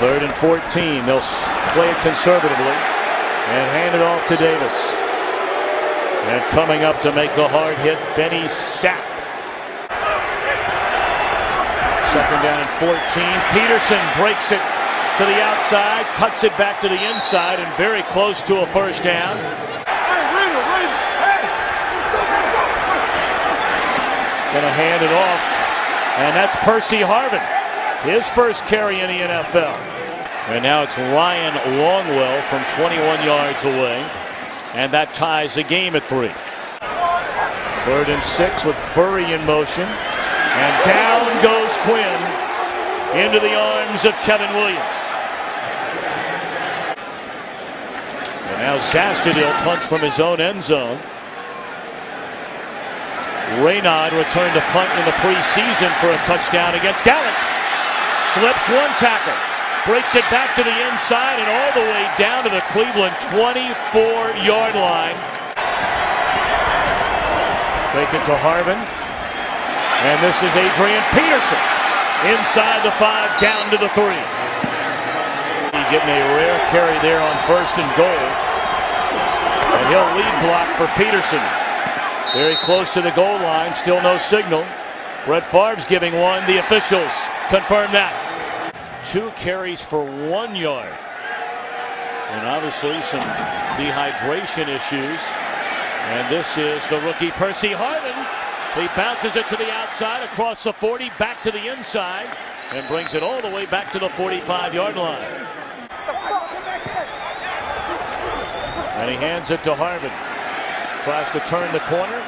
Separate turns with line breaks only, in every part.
3rd and 14. They'll play it conservatively and hand it off to Davis. And coming up to make the hard hit, Benny Sapp. 2nd down and 14. Peterson breaks it to the outside, cuts it back to the inside, and very close to a first down. Gonna hand it off, and that's Percy Harvin, his first carry in the NFL. And now it's Ryan Longwell from 21 yards away, and that ties the game at 3. 3rd and 6 with Furry in motion, and down goes Quinn into the arms of Kevin Williams. And now Zastudil punts from his own end zone. Raynaud returned to punt in the preseason for a touchdown against Dallas. Slips one tackle, breaks it back to the inside and all the way down to the Cleveland 24-yard line. Take it to Harvin. And this is Adrian Peterson. Inside the 5, down to the 3. Getting a rare carry there on 1st and goal. And he'll lead block for Peterson. Very close to the goal line, still no signal. Brett Favre's giving one. The officials confirm that. 2 carries for 1 yard. And obviously some dehydration issues. And this is the rookie Percy Harvin. He bounces it to the outside, across the 40, back to the inside, and brings it all the way back to the 45-yard line. And he hands it to Harvin. Tries to turn the corner,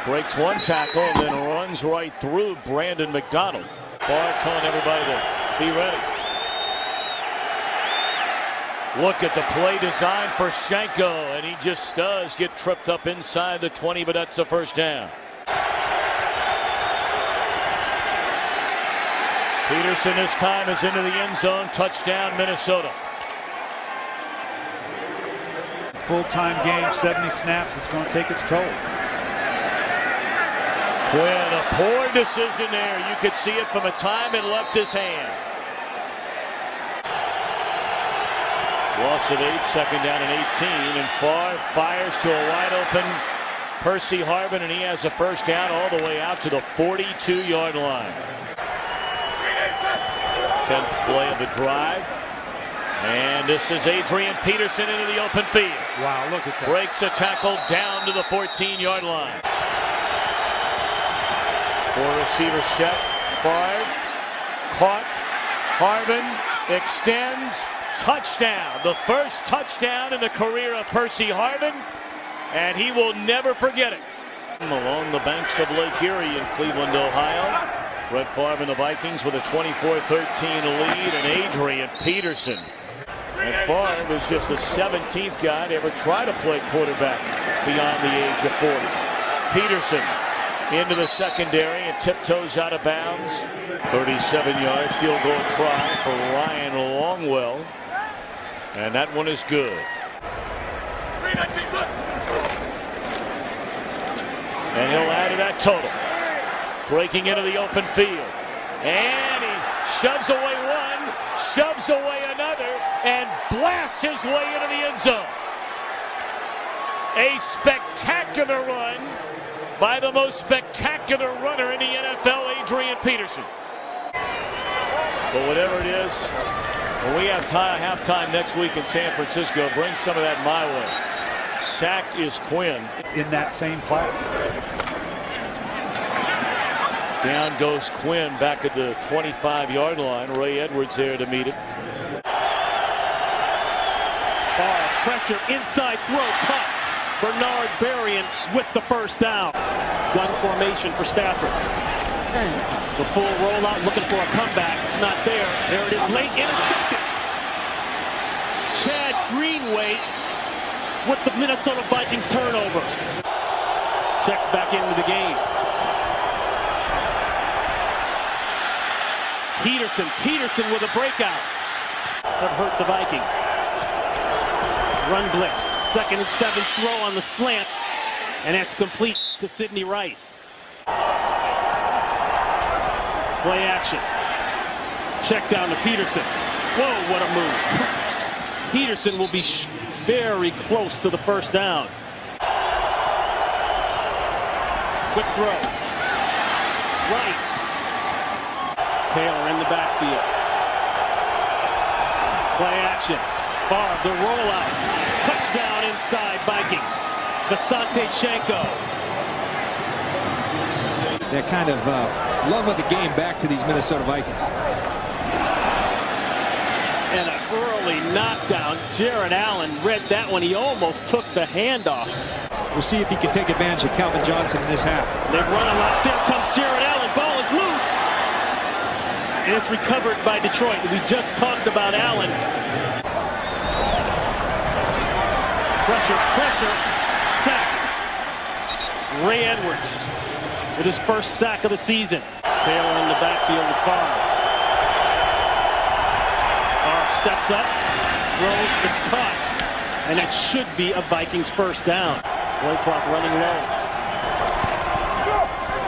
breaks one tackle, and then runs right through Brandon McDonald. Favre telling everybody to be ready. Look at the play design for Shanko, and he just does get tripped up inside the 20, but that's a first down. Peterson this time is into the end zone. Touchdown, Minnesota.
Full-time game, 70 snaps. It's going to take its toll.
Quinn, a poor decision there. You could see it from a time it left his hand. Loss of 8, 2nd down and 18, and Favre fires to a wide-open Percy Harvin, and he has a first down all the way out to the 42-yard line. 10th play of the drive. And this is Adrian Peterson into the open field.
Wow, look at that.
Breaks a tackle down to the 14-yard line. 4-receiver set. Favre caught. Harvin extends. Touchdown. The first touchdown in the career of Percy Harvin. And he will never forget it. Along the banks of Lake Erie in Cleveland, Ohio. Brett Favre and the Vikings with a 24-13 lead, and Adrian Peterson. And Favre was just the 17th guy to ever try to play quarterback beyond the age of 40. Peterson into the secondary and tiptoes out of bounds. 37-yard field goal try for Ryan Longwell. And that one is good. And he'll add to that total. Breaking into the open field. And he shoves away one, shoves away another, and blasts his way into the end zone. A spectacular run by the most spectacular runner in the NFL, Adrian Peterson. But whatever it is, when we have halftime next week in San Francisco, bring some of that my way. Sack is Quinn.
In that same class.
Down goes Quinn back at the 25-yard line. Ray Edwards there to meet it.
Pressure, inside throw, cut. Bernard Berrien with the first down. Gun formation for Stafford. The full rollout, looking for a comeback. It's not there. There it is, late, intercepted. Chad Greenway with the Minnesota Vikings turnover. Checks back into the game. Peterson with a breakout. That hurt the Vikings. Run blitz, 2nd and 7 throw on the slant, and that's complete to Sidney Rice. Play action. Check down to Peterson. Whoa, what a move. Peterson will be very close to the first down. Quick throw. Rice. Taylor in the backfield. Play action. Favre, the rollout. Touchdown inside Vikings. Vasante Shenko.
That kind of love of the game back to these Minnesota Vikings.
And an early knockdown. Jared Allen read that one. He almost took the handoff.
We'll see if he can take advantage of Calvin Johnson in this half.
They've run a lot. There comes Jared Allen. Ball is loose. And it's recovered by Detroit. We just talked about Allen. Pressure. Sack. Ray Edwards with his first sack of the season. Taylor in the backfield with Favre. Favre steps up, throws, it's caught. And it should be a Vikings first down. Play clock running low.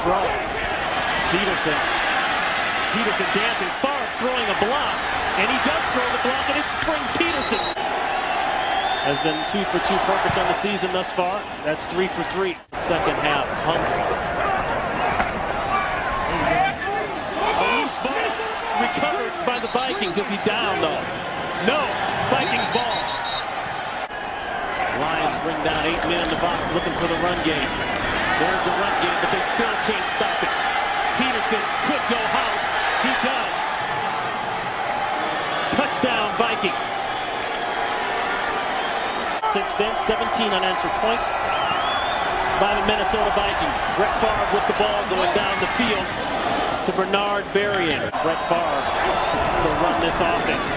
Draw. Peterson dancing. Favre throwing a block. And he does throw the block, and it springs Peterson. Has been 2 for 2 perfect on the season thus far. That's 3 for 3. Second half. Humphrey. A loose ball recovered by the Vikings. Is he down though? No. Vikings ball. Lions bring down 8 men in the box looking for the run game. There's a run game, but they still can't stop it. Peterson could go house. He does. Touchdown Vikings. Since then, 17 unanswered points by the Minnesota Vikings. Brett Favre with the ball going down the field to Bernard Berrien. Brett Favre to run this offense.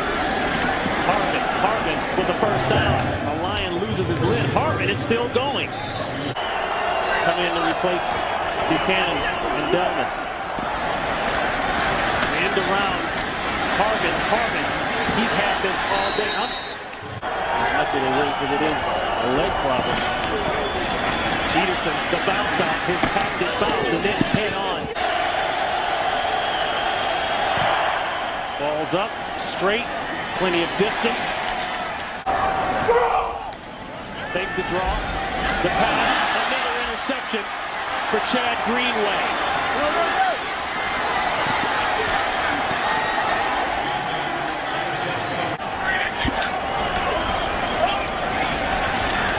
Harvin with the first down. A Lion loses his lid. Harvin is still going. Come in and replace Buchanan and Delmas. End around. Harvin. He's had this all day. As much as it is a leg problem. Peterson, the bounce out, his tactic bounce, and then it's head on. Ball's up, straight, plenty of distance. Fake the draw, the pass, another interception for Chad Greenway.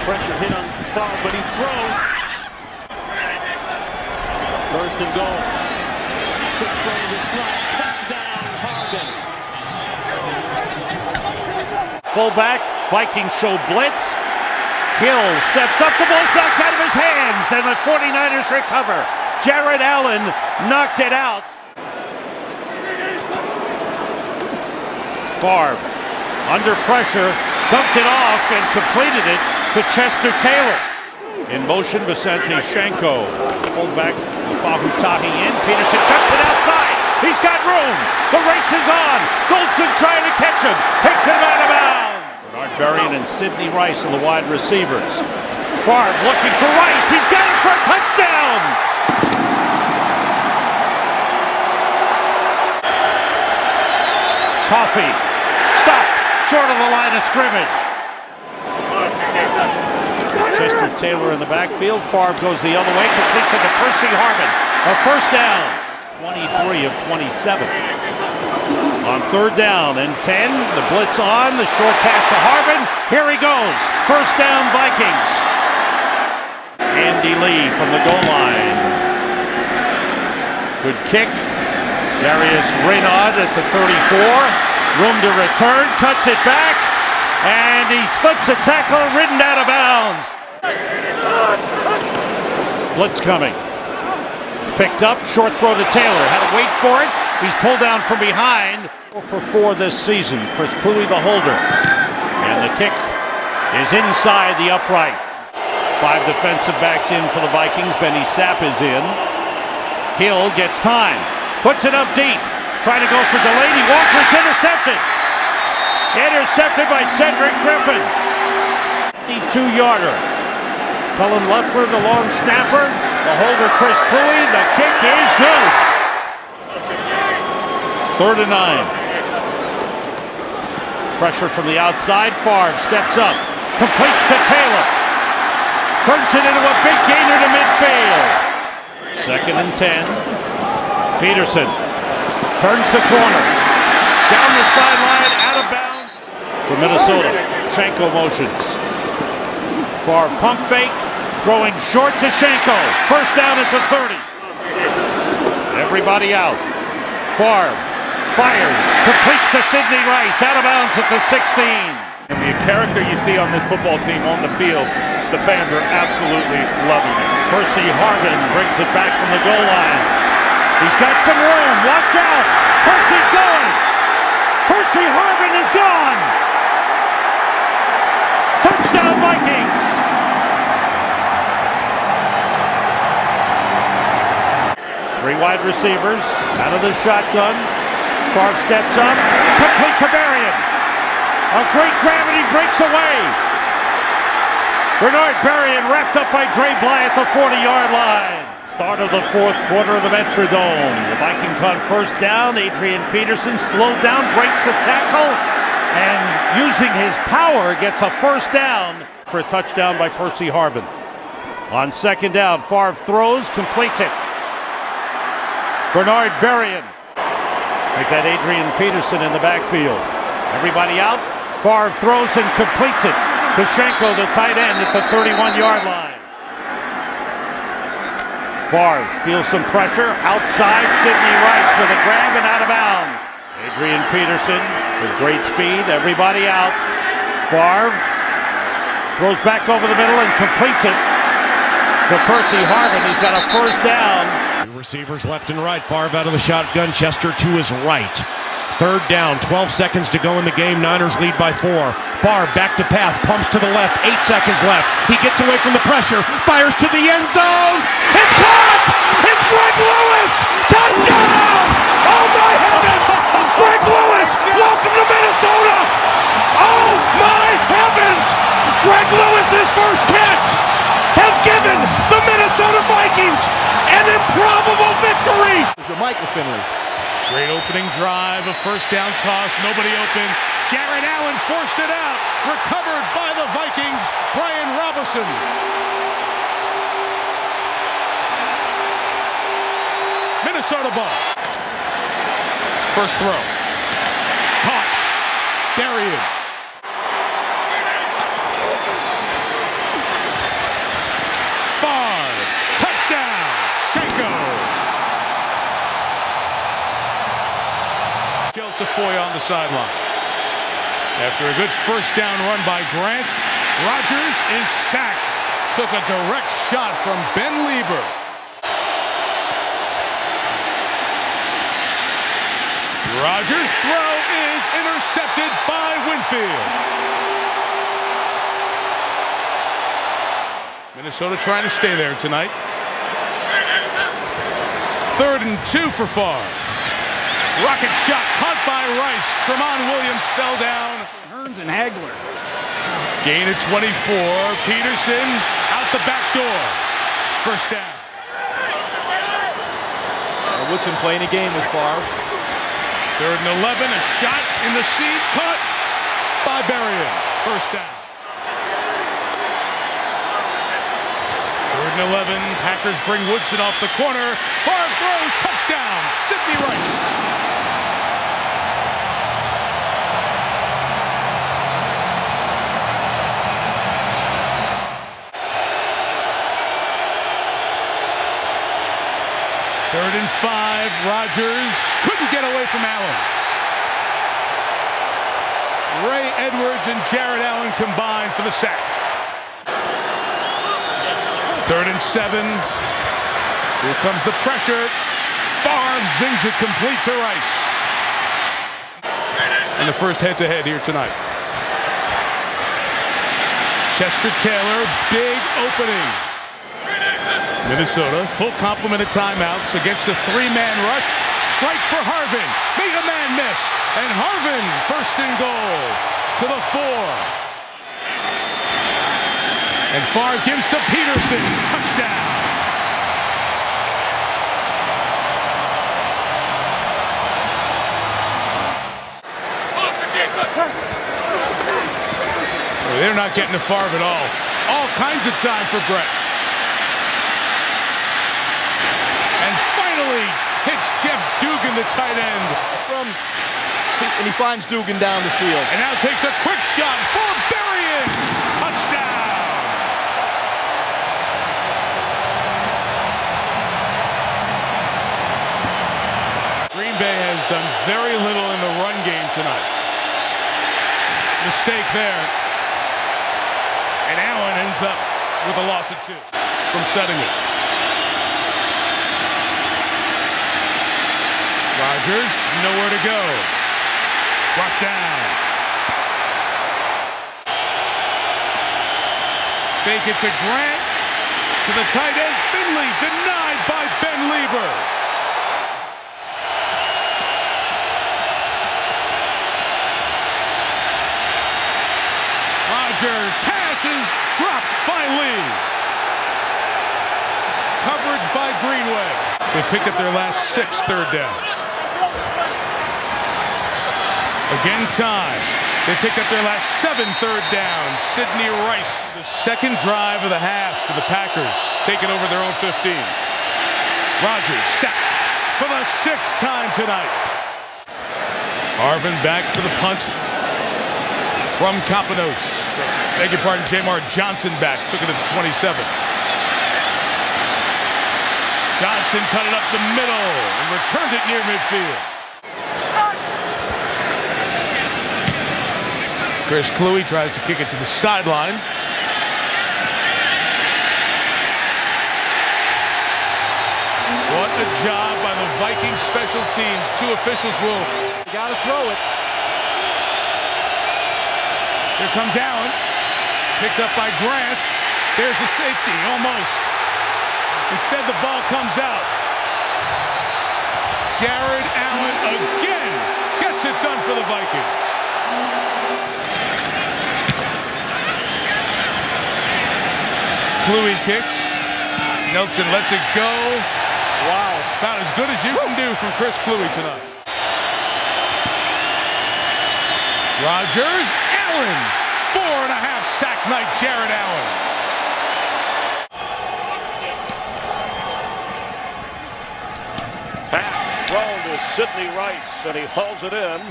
Pressure hit on Favre, but he throws. First and goal. Quick throw to the slot. Touchdown, Harvin.
Fullback, Vikings show blitz. Hill steps up, the ball's knocked out of his hands, and the 49ers recover. Jared Allen knocked it out. Favre, under pressure, dumped it off and completed it to Chester Taylor. In motion, Vasante Shenko. Fullback, Fahutahi in. Peterson cuts it outside. He's got room. The race is on. Goldson trying to catch him. Takes him out of bounds. Bernard Berrien and Sidney Rice are the wide receivers. Favre looking for Rice. He's got it for a touchdown. Coffee. Stop. Short of the line of scrimmage. Chester Taylor in the backfield. Favre goes the other way, completes it to Percy Harvin. A first down. 23 of 27. On third down and 10. The blitz on. The short pass to Harvin. Here he goes. First down Vikings. Andy Lee from the goal line. Good kick. Darius Reynaud at the 34. Room to return. Cuts it back. And he slips a tackle, ridden out of bounds. Blitz coming. It's picked up, short throw to Taylor. Had to wait for it. He's pulled down from behind. 4 for 4 this season. Chris Cluey, the holder. And the kick is inside the upright. 5 defensive backs in for the Vikings. Benny Sapp is in. Hill gets time. Puts it up deep. Trying to go for Delaney. Walker's intercepted. Intercepted by Cedric Griffin. 52-yarder. Cullen Leffler, the long snapper. The holder, Chris Cluey. The kick is good. 3rd and 9. Pressure from the outside. Favre steps up. Completes to Taylor. Turns it into a big gainer to midfield. 2nd and 10. Peterson turns the corner. Down the sideline, out of bounds. For Minnesota, Shenko motions. Favre pump fake. Throwing short to Shenko. First down at the 30. Everybody out. Favre fires. Completes to Sidney Rice. Out of bounds at the 16.
And the character you see on this football team on the field, the fans are absolutely loving it.
Percy Harvin brings it back from the goal line. He's got some room. Watch out. Percy's going. Percy Harvin is gone. Touchdown Vikings. Three wide receivers out of the shotgun. Favre steps up. Complete to Berrien. A great gravity breaks away. Bernard Berrien wrapped up by Dre Bly at the 40-yard line. Start of the 4th quarter of the Metrodome. The Vikings on first down. Adrian Peterson slowed down, breaks a tackle, and using his power gets a first down for a touchdown by Percy Harvin. On 2nd down, Favre throws, completes it. Bernard Berrien. Make that Adrian Peterson in the backfield. Everybody out. Favre throws and completes it to Shenko, the tight end, at the 31-yard line. Favre feels some pressure. Outside, Sidney Rice with a grab and out of bounds. Adrian Peterson with great speed. Everybody out. Favre throws back over the middle and completes it to Percy Harvin. He's got a first down.
Two receivers left and right. Favre out of the shotgun. Chester to his right. 3rd down, 12 seconds to go in the game. Niners lead by 4. Favre back to pass, pumps to the left, 8 seconds left. He gets away from the pressure, fires to the end zone. It's caught! It's Greg Lewis! Touchdown! Oh my heavens! Greg Lewis! Welcome to Minnesota! Oh my heavens! Greg Lewis's first catch has given the Minnesota Vikings an improbable victory!
Michael Finley. Great opening drive, a first down toss, nobody open. Jared Allen forced it out, recovered by the Vikings, Brian Robinson. Minnesota ball. First throw. Caught. There he is. Favre. Touchdown. Shenko. Tafoya on the sideline. After a good first down run by Grant, Rodgers is sacked. Took a direct shot from Ben Lieber. Rodgers' throw is intercepted by Winfield. Minnesota trying to stay there tonight. 3rd and 2 for Favre. Rocket shot caught by Rice. Tramon Williams fell down.
Hearns and Hagler.
Gain of 24. Peterson out the back door. First down.
Woodson playing a game with Favre.
3rd and 11. A shot in the seam. Caught by Berrien. First down. 3rd and 11. Packers bring Woodson off the corner. Favre throws. Touchdown. Sidney Rice. Third and 5, Rodgers couldn't get away from Allen. Ray Edwards and Jared Allen combined for the sack. 3rd and 7. Here comes the pressure. Favre zings it complete to Rice. And the first head-to-head here tonight. Chester Taylor, big opening. Minnesota, full complement of timeouts against the 3-man rush. Strike for Harvin. Make a man miss. And Harvin, first and goal to the 4. And Favre gives to Peterson. Touchdown. They're not getting to Favre at all. All kinds of time for Brett. And finally hits Jeff Dugan, the tight end.
And he finds Dugan down the field.
And now takes a quick shot for Berrien. Touchdown. Green Bay has done very little in the run game tonight. Mistake there. And Allen ends up with a loss of 2 from setting it. Rodgers, nowhere to go. Brought down. Fake it to Grant. To the tight end, Finley, denied by Ben Lieber. Rodgers passes, dropped by Lee. Coverage by Greenway. They've picked up their last 6 third downs. Again time. They picked up their last 7 third downs. Sidney Rice, the second drive of the half for the Packers, taking over their own 15. Rodgers sacked for the 6th time tonight. Harvin back for the punt from Campanos. Beg your pardon, Jamar Johnson back. Took it to the 27. Johnson cut it up the middle and returned it near midfield. Chris Kluwe tries to kick it to the sideline. What a job by the Vikings special teams. 2 officials will.
You gotta throw it.
Here comes Allen. Picked up by Grant. There's the safety, almost. Instead, the ball comes out. Jared Allen again gets it done for the Vikings. Kluwe kicks. Nelson lets it go. Wow, about as good as you can do from Chris Kluwe tonight. Rodgers, Allen. 4.5 sack night, Jared Allen.
Pass thrown to Sidney Rice, and he hauls it in.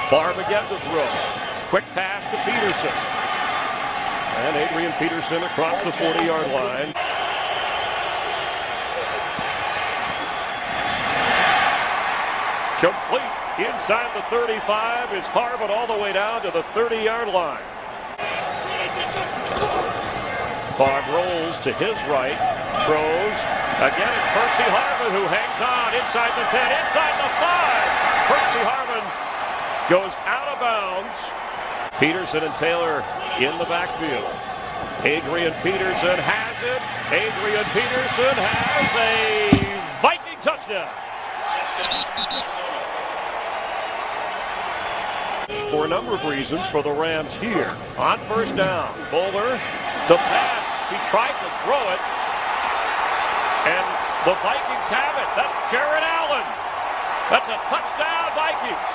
Favre again to throw. Quick pass to Peterson. And Adrian Peterson across the 40-yard line. Complete inside the 35 is Harvin all the way down to the 30-yard line. Favre rolls to his right, throws. Again, it's Percy Harvin who hangs on inside the 10, inside the 5. Percy Harvin goes out of bounds. Peterson and Taylor in the backfield. Adrian Peterson has it. Adrian Peterson has a Viking touchdown. For a number of reasons for the Rams here. On first down, Bowler, the pass, he tried to throw it, and the Vikings have it. That's Jared Allen. That's a touchdown, Vikings.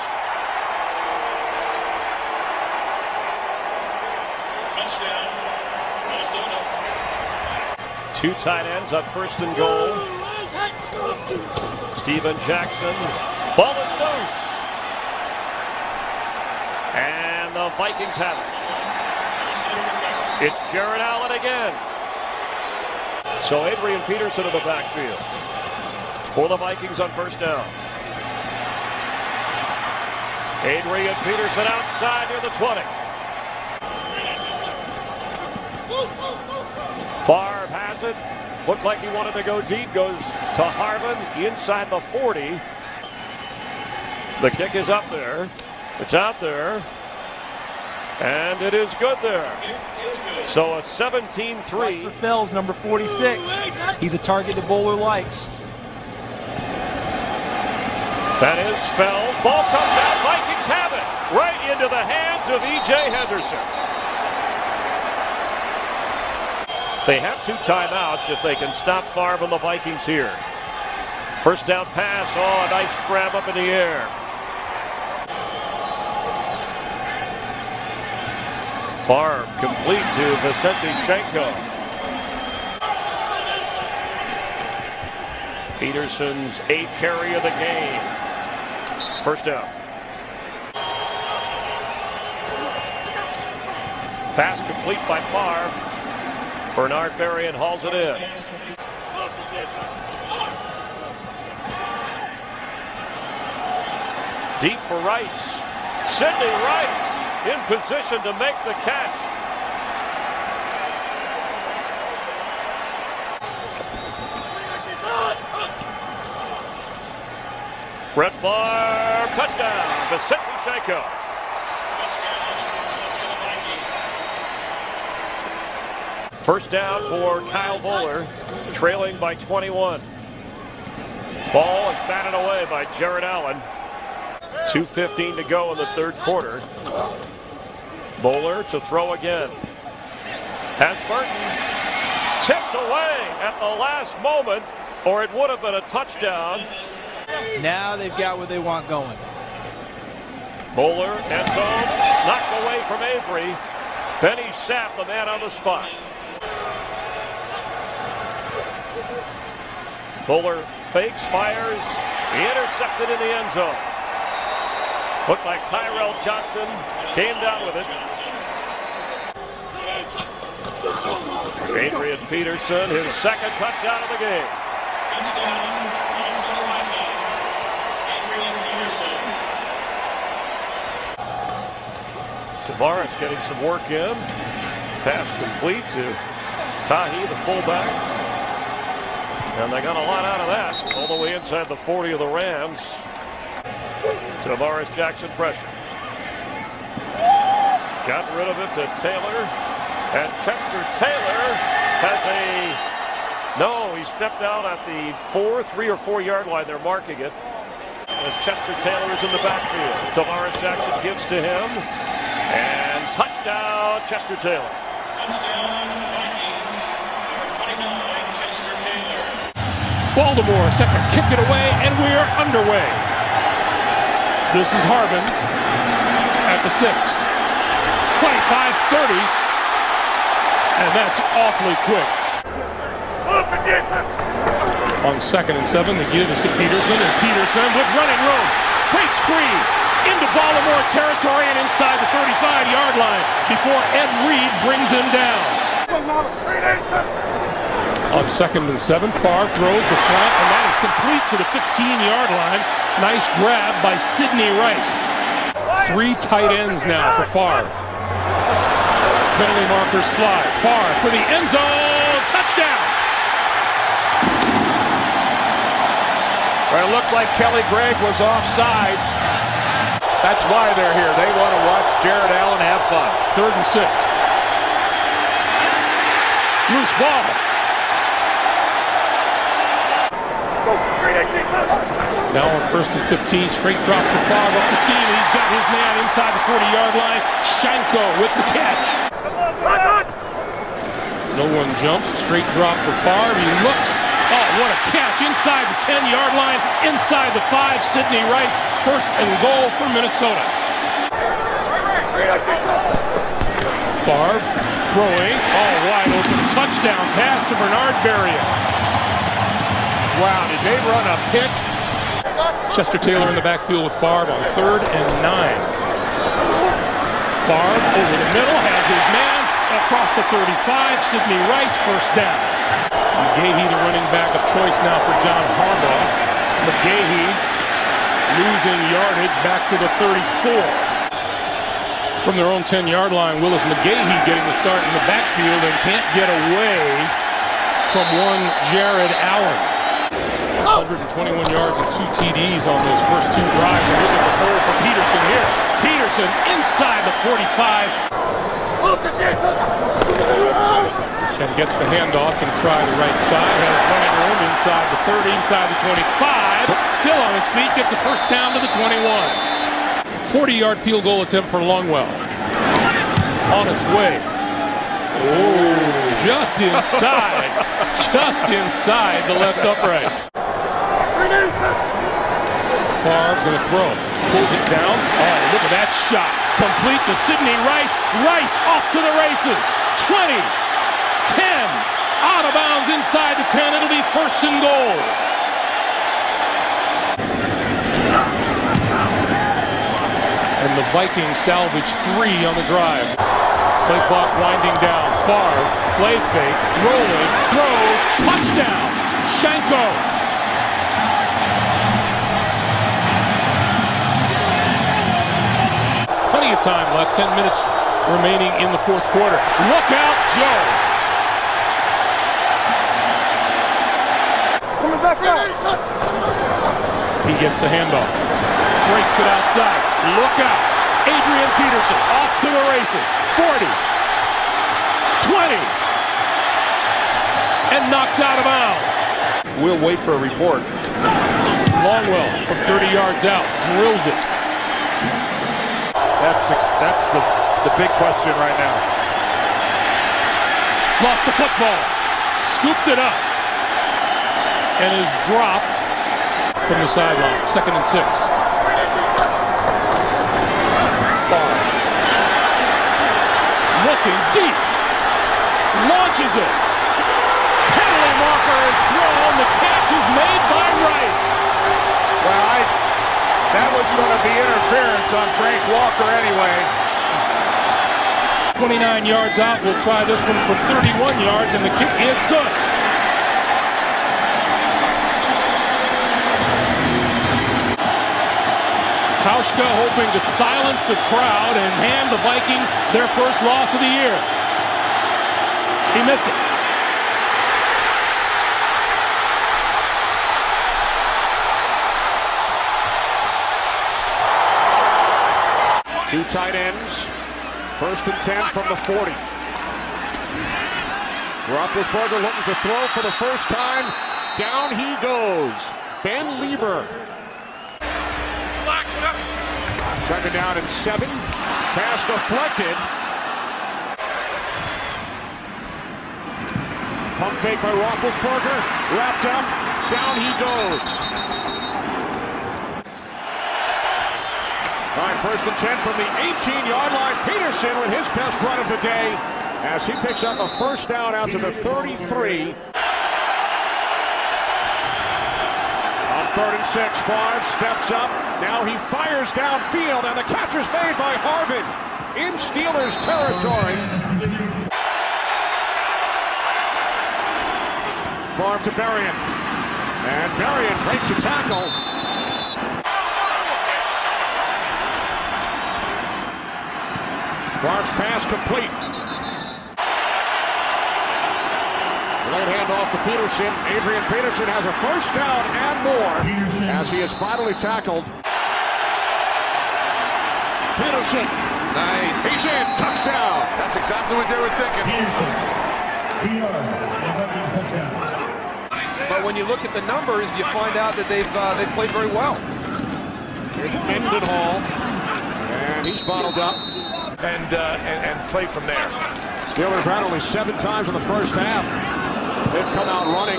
Touchdown, Minnesota.
2 tight ends up first and goal. Steven Jackson, ball is loose. And the Vikings have it. It's Jared Allen again. So Adrian Peterson in the backfield for the Vikings on first down. Adrian Peterson outside near the 20. Favre has it. Looked like he wanted to go deep. Goes to Harvin inside the 40. The kick is up there. It's out there. And it is good there. So a 17-3.
Watch for Fells, number 46. He's a target the Bowler likes.
That is Fells. Ball comes out. Vikings have it. Right into the hands of E.J. Henderson. They have 2 timeouts if they can stop Favre and the Vikings here. First down pass. Oh, a nice grab up in the air. Favre complete to Vicente Shenko. Peterson's 8th carry of the game. First down. Pass complete by Favre. Bernard Berrien hauls it in. Deep for Rice. Sidney Rice in position to make the catch. Brett Favre, touchdown, Vicente Shenko. First down for Kyle Bowler, trailing by 21. Ball is batted away by Jared Allen. 2:15 to go in the third quarter. Bowler to throw again. Has Burton tipped away at the last moment, or it would have been a touchdown.
Now they've got what they want going.
Bowler, end zone, knocked away from Avery. Benny Sapp, the man on the spot. Bowler fakes, fires, intercepted in the end zone. Looked like Tyrell Johnson came down with it. Adrian Peterson, his second touchdown of the game. Tavares getting some work in. Pass complete to Tahi, the fullback. And they got a lot out of that. All the way inside the 40 of the Rams. Tavares Jackson pressure. Got rid of it to Taylor. And Chester Taylor has no, he stepped out at the 3 or 4 yard line. They're marking it. As Chester Taylor is in the backfield. Tavares Jackson gives to him. And touchdown, Chester Taylor.
Touchdown, Vikings. Number 29, Chester Taylor.
Baltimore set to kick it away, and we're underway. This is Harbin at the 6. 25-30. And that's awfully quick. On 2nd and 7, the give is to Peterson, and Peterson with running room breaks free into Baltimore territory and inside the 35-yard line before Ed Reed brings him down. On 2nd and 7, Favre throws the slant, and that is complete to the 15-yard line. Nice grab by Sidney Rice. 3 tight ends now for Favre. Penalty markers fly. Favre for the end zone. Touchdown!
Well, it looked like Kelly Gregg was offsides. That's why they're here. They want to watch Jared Allen have fun.
3rd and 6. Loose ball. Now on 1st and 15, straight drop for Favre up the seam. He's got his man inside the 40-yard line. Shenko with the catch. No one jumps. Straight drop for Favre. He looks. Oh, what a catch inside the 10-yard line, inside the 5. Sidney Rice, 1st and goal for Minnesota. Favre throwing, all wide open, touchdown pass to Bernard Berrien.
Wow, did they run a pick?
Chester Taylor in the backfield with Favre on 3rd and 9. Favre over the middle, has his man across the 35. Sidney Rice, 1st down. McGahee, the running back of choice now for John Harbaugh. McGahee losing yardage back to the 34. From their own 10-yard line, Willis McGahee getting the start in the backfield and can't get away from one Jared Allen. 121 yards and 2 TDs on those first 2 drives. And look at the hole for Peterson here. Peterson inside the 45. And gets the handoff and try the right side. Has running room inside the 30, inside the 25. Still on his feet, gets a 1st down to the 21. 40-yard field goal attempt for Longwell. On its way. Oh, just inside. Just inside the left upright. Favre's going to throw. Pulls it down. Oh, look at that shot. Complete to Sidney Rice. Rice off to the races. 20, 10, out of bounds inside the 10. It'll be first and goal. And the Vikings salvage 3 on the drive. Play clock winding down. Favre, play fake, rolling, throws, touchdown. Shanko. Plenty of time left, 10 minutes remaining in the fourth quarter. Look out, Joe.
Coming back out.
He gets the handoff. Breaks it outside. Look out. Adrian Peterson off to the races. 40. 20. And knocked out of bounds.
We'll wait for a report.
Longwell from 30 yards out. Drills it.
That's the big question right now.
Lost the football. Scooped it up. And is dropped from the sideline. 2nd and 6. Favre. Looking deep. Launches it. Penalty marker is thrown. The catch is made by Rice.
Well, that was going to be interference on Frank Walker anyway.
29 yards out. We'll try this one from 31 yards, and the kick is good. Hauschka hoping to silence the crowd and hand the Vikings their first loss of the year. He missed it.
Two tight ends. 1st and 10 from the 40. Roethlisberger looking to throw for the first time. Down he goes. Ben Lieber. 2nd down and 7. Pass deflected. Pump fake by Roethlisberger. Wrapped up. Down he goes. All right, 1st and 10 from the 18-yard line. Peterson with his best run of the day as he picks up a first down out to the 33. On 3rd and 6, Favre steps up. Now he fires downfield, and the catch is made by Harvin in Steelers territory. Favre to Berrien. And Berrien breaks a tackle. Favre's pass complete. Late handoff to Peterson. Adrian Peterson has a first down and more as he is finally tackled. Peterson. Nice. He's in. Touchdown.
That's exactly what they were thinking.
But when you look at the numbers, you find out that they've played very well.
Here's Mendenhall. And he's bottled up.
And play from there.
Steelers ran only 7 times in the first half. They've come out running.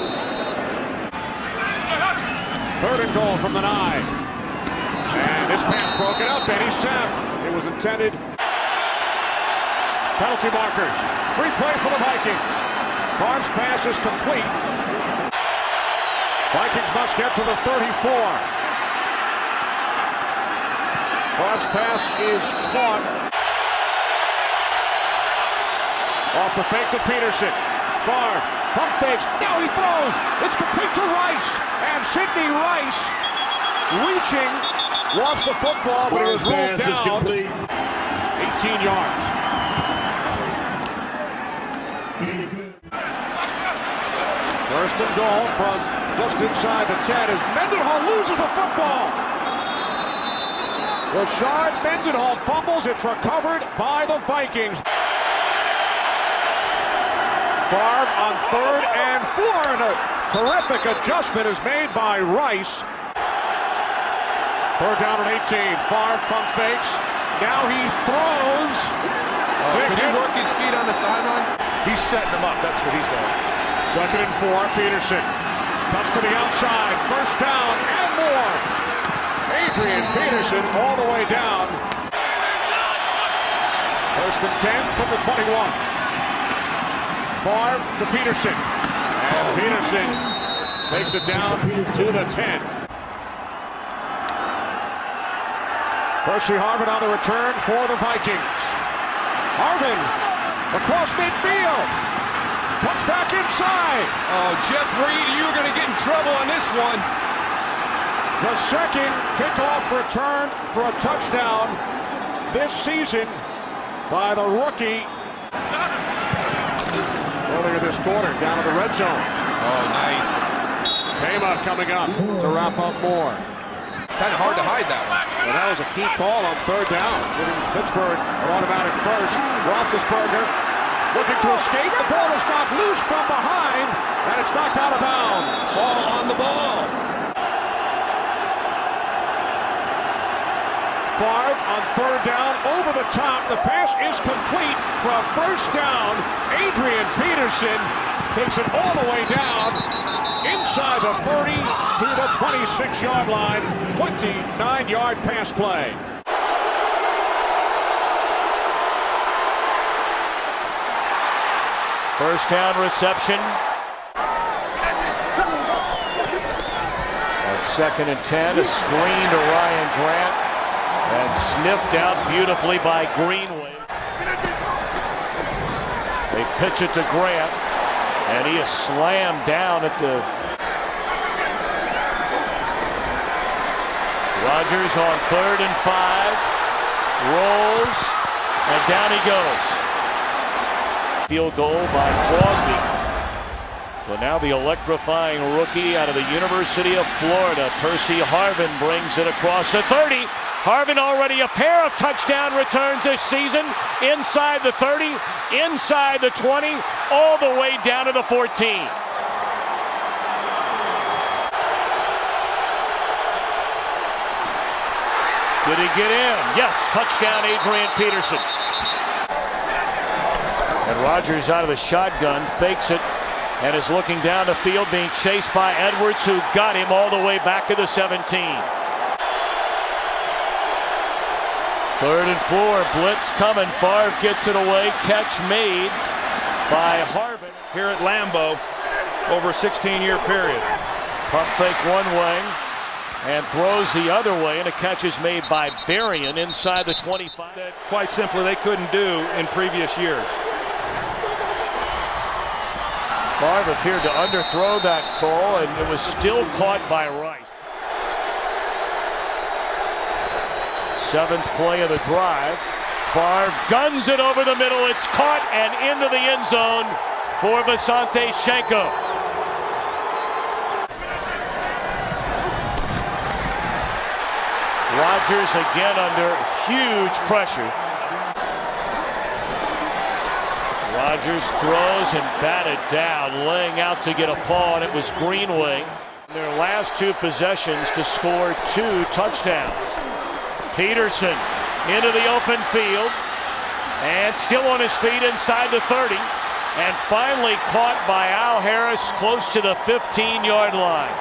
3rd and goal from the 9. And this pass broken up, and he's sacked. It was intended. Penalty markers. Free play for the Vikings. Favre's pass is complete. Vikings must get to the 34. Favre's pass is caught. Off the fake to Peterson. Favre, pump fakes. Now he throws. It's complete to Rice. And Sidney Rice, reaching, lost the football, but it was rolled down. 18 yards. First and goal from just inside the 10 as Mendenhall loses the football. Rashard Mendenhall fumbles. It's recovered by the Vikings. Favre on 3rd and 4, and a terrific adjustment is made by Rice. 3rd down and 18. Favre pump fakes. Now he throws.
Can he work his feet on the sideline?
He's setting them up. That's what he's doing.
2nd and 4. Peterson cuts to the outside. First down and more. Adrian Peterson all the way down. First and 10 from the 21. Favre to Peterson. And Peterson takes it down to the 10. Percy Harvin on the return for the Vikings. Harvin across midfield. Cuts back inside.
Oh, Jeff Reed, you're going to get in trouble on this one.
The second kickoff return for a touchdown this season by the rookie. Earlier this quarter, down to the red zone.
Oh, nice.
Pema coming up to wrap up more.
Kind of hard to hide that one.
And that was a key call on third down, giving Pittsburgh an automatic first. Roethlisberger looking to escape. The ball is knocked loose from behind, and it's knocked out of bounds.
Ball on the ball.
Favre on third down, over the top. The pass is complete for a first down. Adrian Peterson takes it all the way down inside the 30 to the 26-yard line. 29-yard pass play.
First down reception. On second and 10, a screen to Ryan Grant. And sniffed out beautifully by Greenway. They pitch it to Grant, and he is slammed down at the... Rodgers on 3rd and 5, rolls, and down he goes. Field goal by Crosby. So now the electrifying rookie out of the University of Florida, Percy Harvin, brings it across the 30. Harvin already a pair of touchdown returns this season. Inside the 30, inside the 20, all the way down to the 14. Did he get in? Yes, touchdown Adrian Peterson. And Rodgers out of the shotgun, fakes it, and is looking down the field, being chased by Edwards, who got him all the way back to the 17. 3rd and 4, blitz coming. Favre gets it away. Catch made by Harvin
here at Lambeau over a 16-year period.
Pump fake one way and throws the other way, and a catch is made by Berrien inside the 25.
That quite simply they couldn't do in previous years.
Favre appeared to underthrow that ball, and it was still caught by Rice. 7th play of the drive. Favre guns it over the middle. It's caught and into the end zone for Visanthe Shenko. Rodgers again under huge pressure. Rodgers throws and batted down, laying out to get a paw, and it was Greenway. Their last 2 possessions to score 2 touchdowns. Peterson into the open field, and still on his feet inside the 30, and finally caught by Al Harris close to the 15-yard line.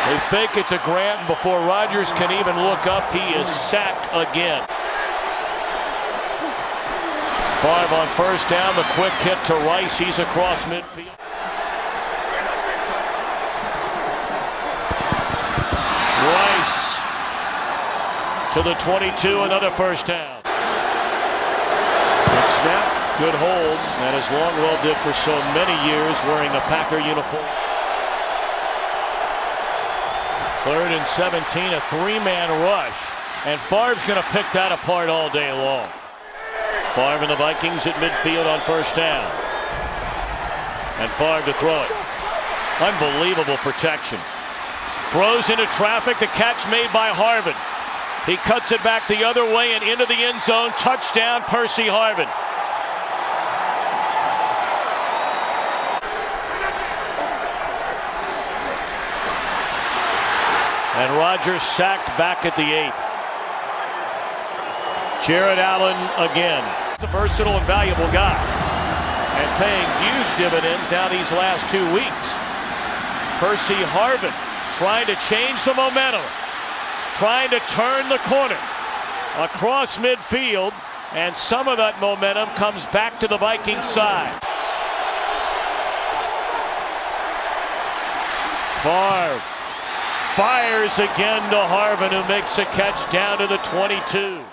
They fake it to Grant, and before Rodgers can even look up, he is sacked again. Favre on first down, the quick hit to Rice. He's across midfield. Rice to the 22, another first down. Good snap, good hold, and as Longwell did for so many years, wearing a Packer uniform. 3rd and 17, a 3-man rush, and Favre's going to pick that apart all day long. Favre and the Vikings at midfield on first down. And Favre to throw it. Unbelievable protection. Throws into traffic, the catch made by Harvin. He cuts it back the other way and into the end zone. Touchdown, Percy Harvin. And Rodgers sacked back at the 8. Jared Allen again. He's a versatile and valuable guy, and paying huge dividends now these last 2 weeks. Percy Harvin trying to change the momentum. trying to turn the corner across midfield, and some of that momentum comes back to the Vikings side. Favre fires again to Harvin, who makes a catch down to the 22.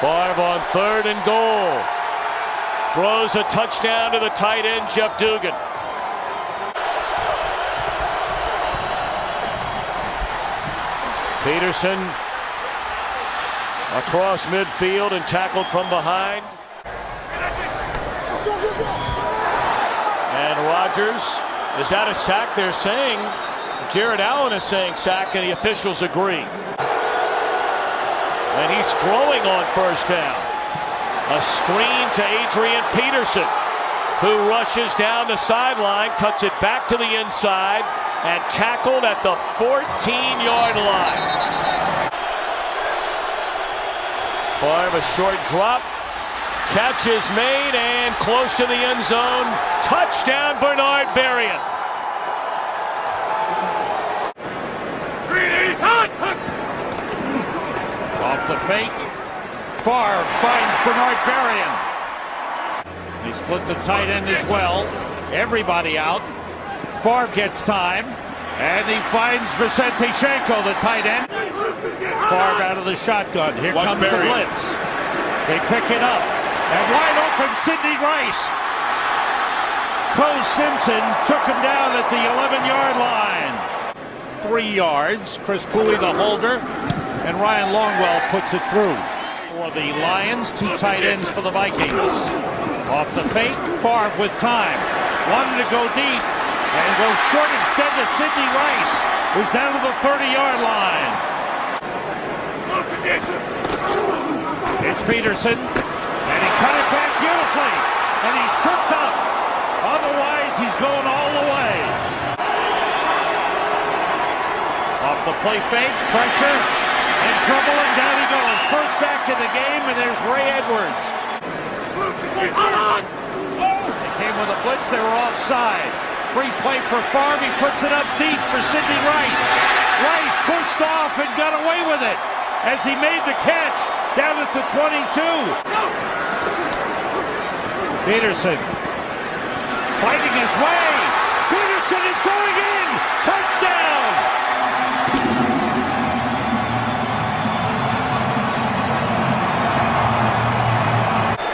Favre on 3rd and goal. Throws a touchdown to the tight end, Jeff Dugan. Peterson across midfield and tackled from behind. And Rodgers, is that a sack? They're saying. Jared Allen is saying sack, and the officials agree. And he's throwing on 1st down. A screen to Adrian Peterson, who rushes down the sideline, cuts it back to the inside, and tackled at the 14-yard line. Favre, a short drop. Catch is made and close to the end zone. Touchdown, Bernard Berrien.
Off the fake. Favre finds Bernard Berrien. He split the tight end as well. Everybody out. Favre gets time. And he finds Vicente Shenko, the tight end. Favre out of the shotgun. Here comes the blitz. They pick it up. And wide open, Sidney Rice. Cole Simpson took him down at the 11-yard line. 3 yards. Chris Cluey, the holder. And Ryan Longwell puts it through. For the Lions, 2 tight ends for the Vikings. Off the fake, Favre with time. Wanted to go deep. And goes short instead to Sidney Rice, who's down to the 30-yard line. It's Peterson, and he cut it back beautifully, and he's tripped up. Otherwise, he's going all the way. Off the play fake, pressure, and trouble, and down he goes. First sack of the game, and there's Ray Edwards. They came with a blitz, they were offside. Free play for Favre, he puts it up deep for Sidney Rice. Rice pushed off and got away with it as he made the catch down at the 22. Peterson fighting his way. Peterson is going in. Touchdown.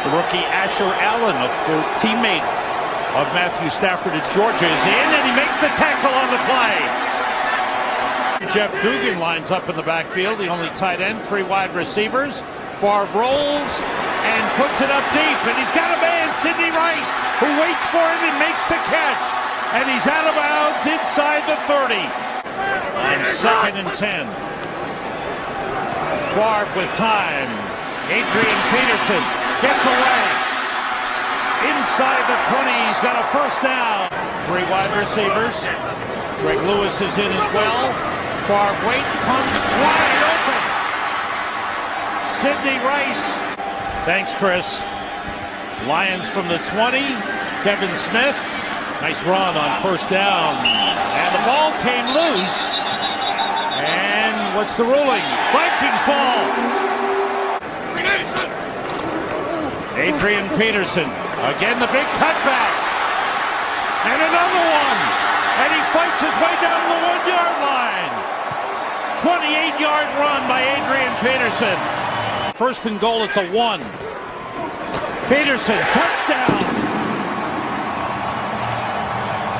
The rookie Asher Allen, a teammate of Matthew Stafford at Georgia, is in, and he makes the tackle on the play. Jeff Dugan lines up in the backfield, the only tight end, 3 wide receivers. Favre rolls and puts it up deep, and he's got a man, Sidney Rice, who waits for him and makes the catch. And he's out of bounds inside the 30. On 2nd and 10. Favre with time. Adrian Peterson gets away. Inside the 20, he's got a 1st down. 3 wide receivers. Greg Lewis is in as well. Favre waits, punts, wide open. Sidney Rice. Thanks, Chris. Lions from the 20. Kevin Smith. Nice run on 1st down. And the ball came loose. And what's the ruling? Vikings ball. Adrian Peterson. Again, the big cutback. And another one. And he fights his way down to the 1-yard line. 28-yard run by Adrian Peterson. 1st and goal at the 1. Peterson, touchdown.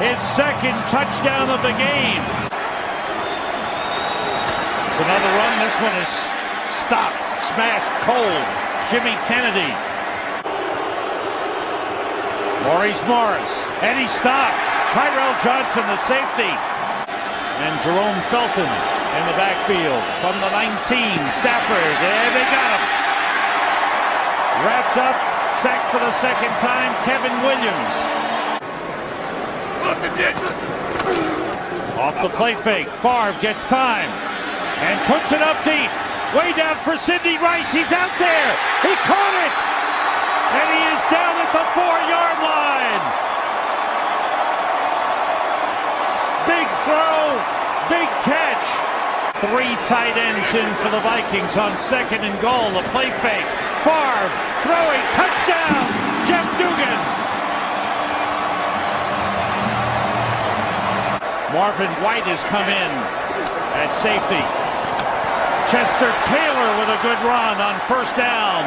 His 2nd touchdown of the game. It's another run. This one is stopped, smashed cold. Jimmy Kennedy. Maurice Morris, and he stopped. Tyrell Johnson, the safety. And Jerome Felton in the backfield from the 19. Stafford, and they got him. Wrapped up, sacked for the 2nd time, Kevin Williams. Off the play fake, Favre gets time and puts it up deep. Way down for Sidney Rice, he's out there. He caught it. And he is down at the 4-yard line. Big throw, Big catch. 3 tight ends in for the Vikings on 2nd and goal. The play fake. Favre throwing. Touchdown. Jeff Dugan. Marvin White has come in at safety. Chester Taylor with a good run on 1st down.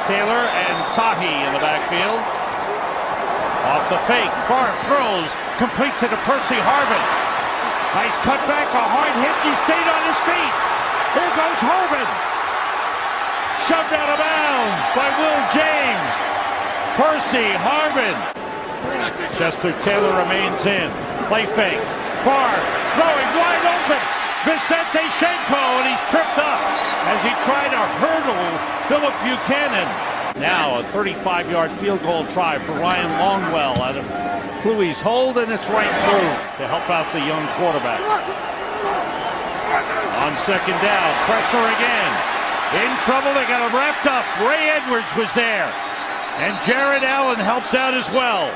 Taylor and Tahi in the backfield. Off the fake. Favre throws. Completes it to Percy Harvin. Nice cutback. A hard hit. He stayed on his feet. Here goes Harvin. Shoved out of bounds by Will James. Percy Harvin. Chester Taylor remains in. Play fake. Favre throwing wide open. Vicente Shenko, and he's tripped up as he tried to hurdle Philip Buchanan. Now a 35-yard field goal try for Ryan Longwell out of Kluwe's hold, and it's right through to help out the young quarterback. On 2nd down, pressure again. In trouble, they got him wrapped up. Ray Edwards was there, and Jared Allen helped out as well.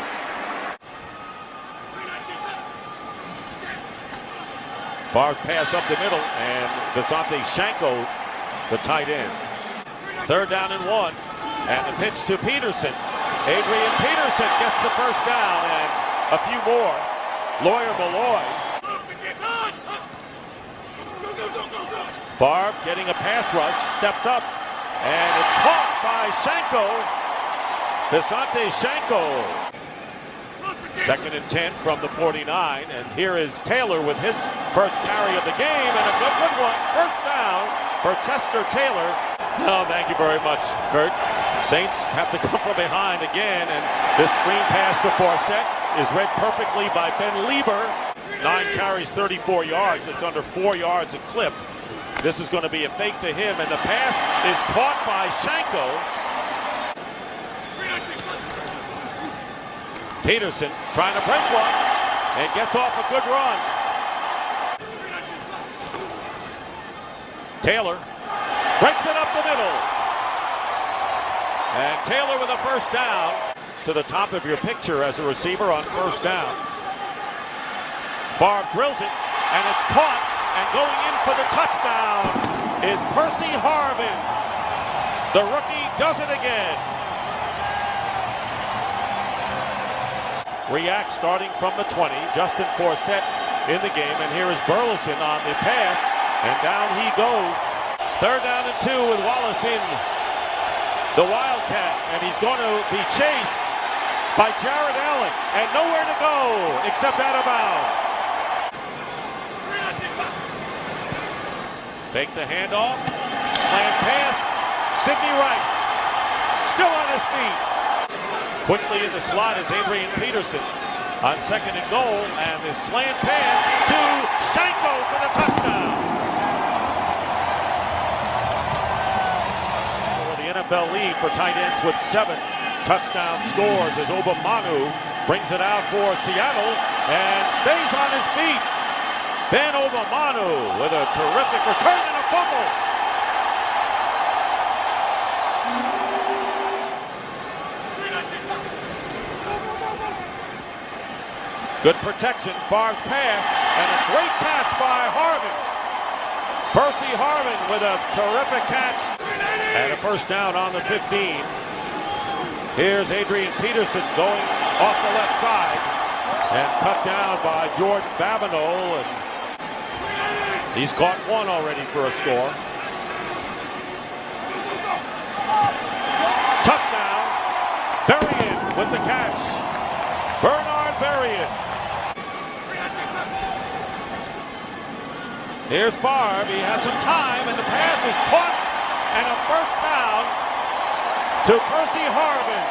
Favre pass up the middle, and Vicente Shenko, the tight end. 3rd down and 1, and the pitch to Peterson. Adrian Peterson gets the 1st down, and a few more. Lawyer Malloy. Favre getting a pass rush, steps up, and it's caught by Shenko. Vicente Shenko. 2nd and 10 from the 49, and here is Taylor with his 1st carry of the game, and a good one. 1st down for Chester Taylor. Oh, thank you very much, Kurt. Saints have to come from behind again, and this screen pass to Forsett is read perfectly by Ben Lieber. 9 carries, 34 yards. It's under 4 yards a clip. This is going to be a fake to him, and the pass is caught by Shenko. Peterson trying to break one and gets off a good run. Taylor breaks it up the middle. And Taylor with a 1st down to the top of your picture as a receiver on 1st down. Favre drills it, and it's caught, and going in for the touchdown is Percy Harvin. The rookie does it again. React starting from the 20. Justin Forsett in the game, and here is Burleson on the pass, and down he goes. 3rd down and 2 with Wallace in the Wildcat, and he's going to be chased by Jared Allen, and nowhere to go except out of bounds. Take the handoff, slant pass, Sidney Rice still on his feet. Quickly in the slot is Adrian Peterson on 2nd and goal, and this slant pass to Shenko for the touchdown. For the NFL lead for tight ends with 7 touchdown scores as Obamanu brings it out for Seattle and stays on his feet. Ben Obamanu with a terrific return and a fumble. Good protection, Favre's pass, and a great catch by Harvin. Percy Harvin with a terrific catch, and a 1st down on the 15. Here's Adrian Peterson going off the left side, and cut down by Jordan Babineau, and he's caught 1 already for a score. Touchdown, Berrien with the catch. Bernard Berrien. Here's Favre. He has some time, and the pass is caught, and a 1st down to Percy Harvin.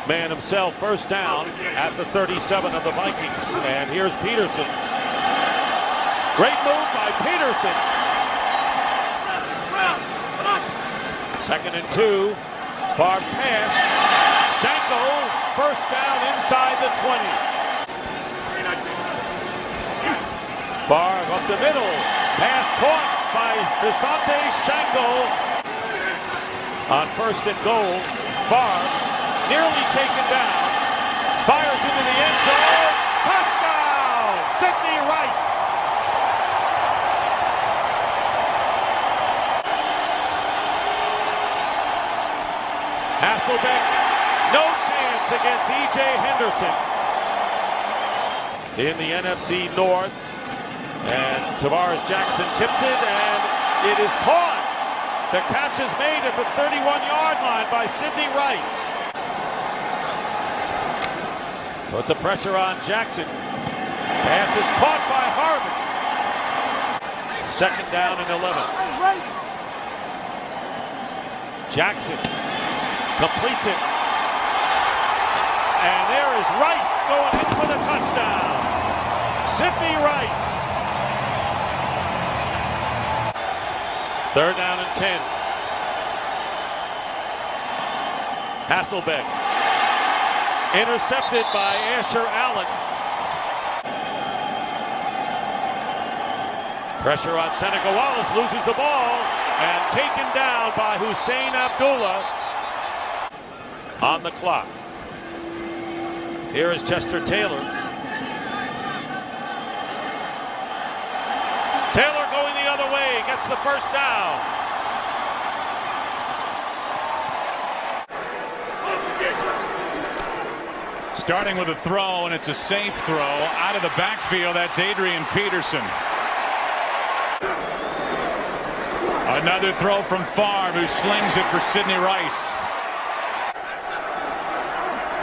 Man himself, 1st down at the 37 of the Vikings. And here's Peterson. Great move by Peterson. 2nd and 2. Favre pass. Shenko, 1st down inside the 20. Favre up the middle. Pass caught by Vicente Shenko. On 1st and goal, Favre nearly taken down. Fires into the end zone. Touchdown! Sidney Rice. Hasselbeck, no chance against E.J. Henderson in the NFC North. And Tavares Jackson tips it, and it is caught. The catch is made at the 31-yard line by Sidney Rice. Put the pressure on Jackson. Pass is caught by Harvin. Second down and 11. Jackson completes it. And there is Rice going in for the touchdown. Sidney Rice. Third down and 10. Hasselbeck. Intercepted by Asher Allen. Pressure on Seneca Wallace, loses the ball, and taken down by Hussein Abdullah on the clock. Here is Chester Taylor. Taylor going the other way, gets the first down.
Starting with a throw, and it's a safe throw. Out of the backfield, that's Adrian Peterson. Another throw from Favre, who slings it for Sidney Rice.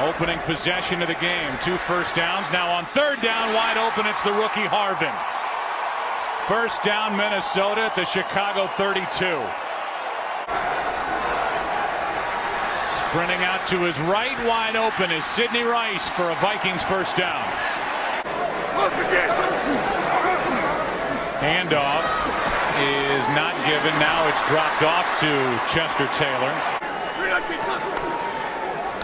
Opening possession of the game. 2 first downs. Now on third down, wide open, it's the rookie Harvin. First down, Minnesota at the Chicago 32. Sprinting out to his right, wide open, is Sidney Rice for a Vikings first down. Handoff is not given. Now it's dropped off to Chester Taylor.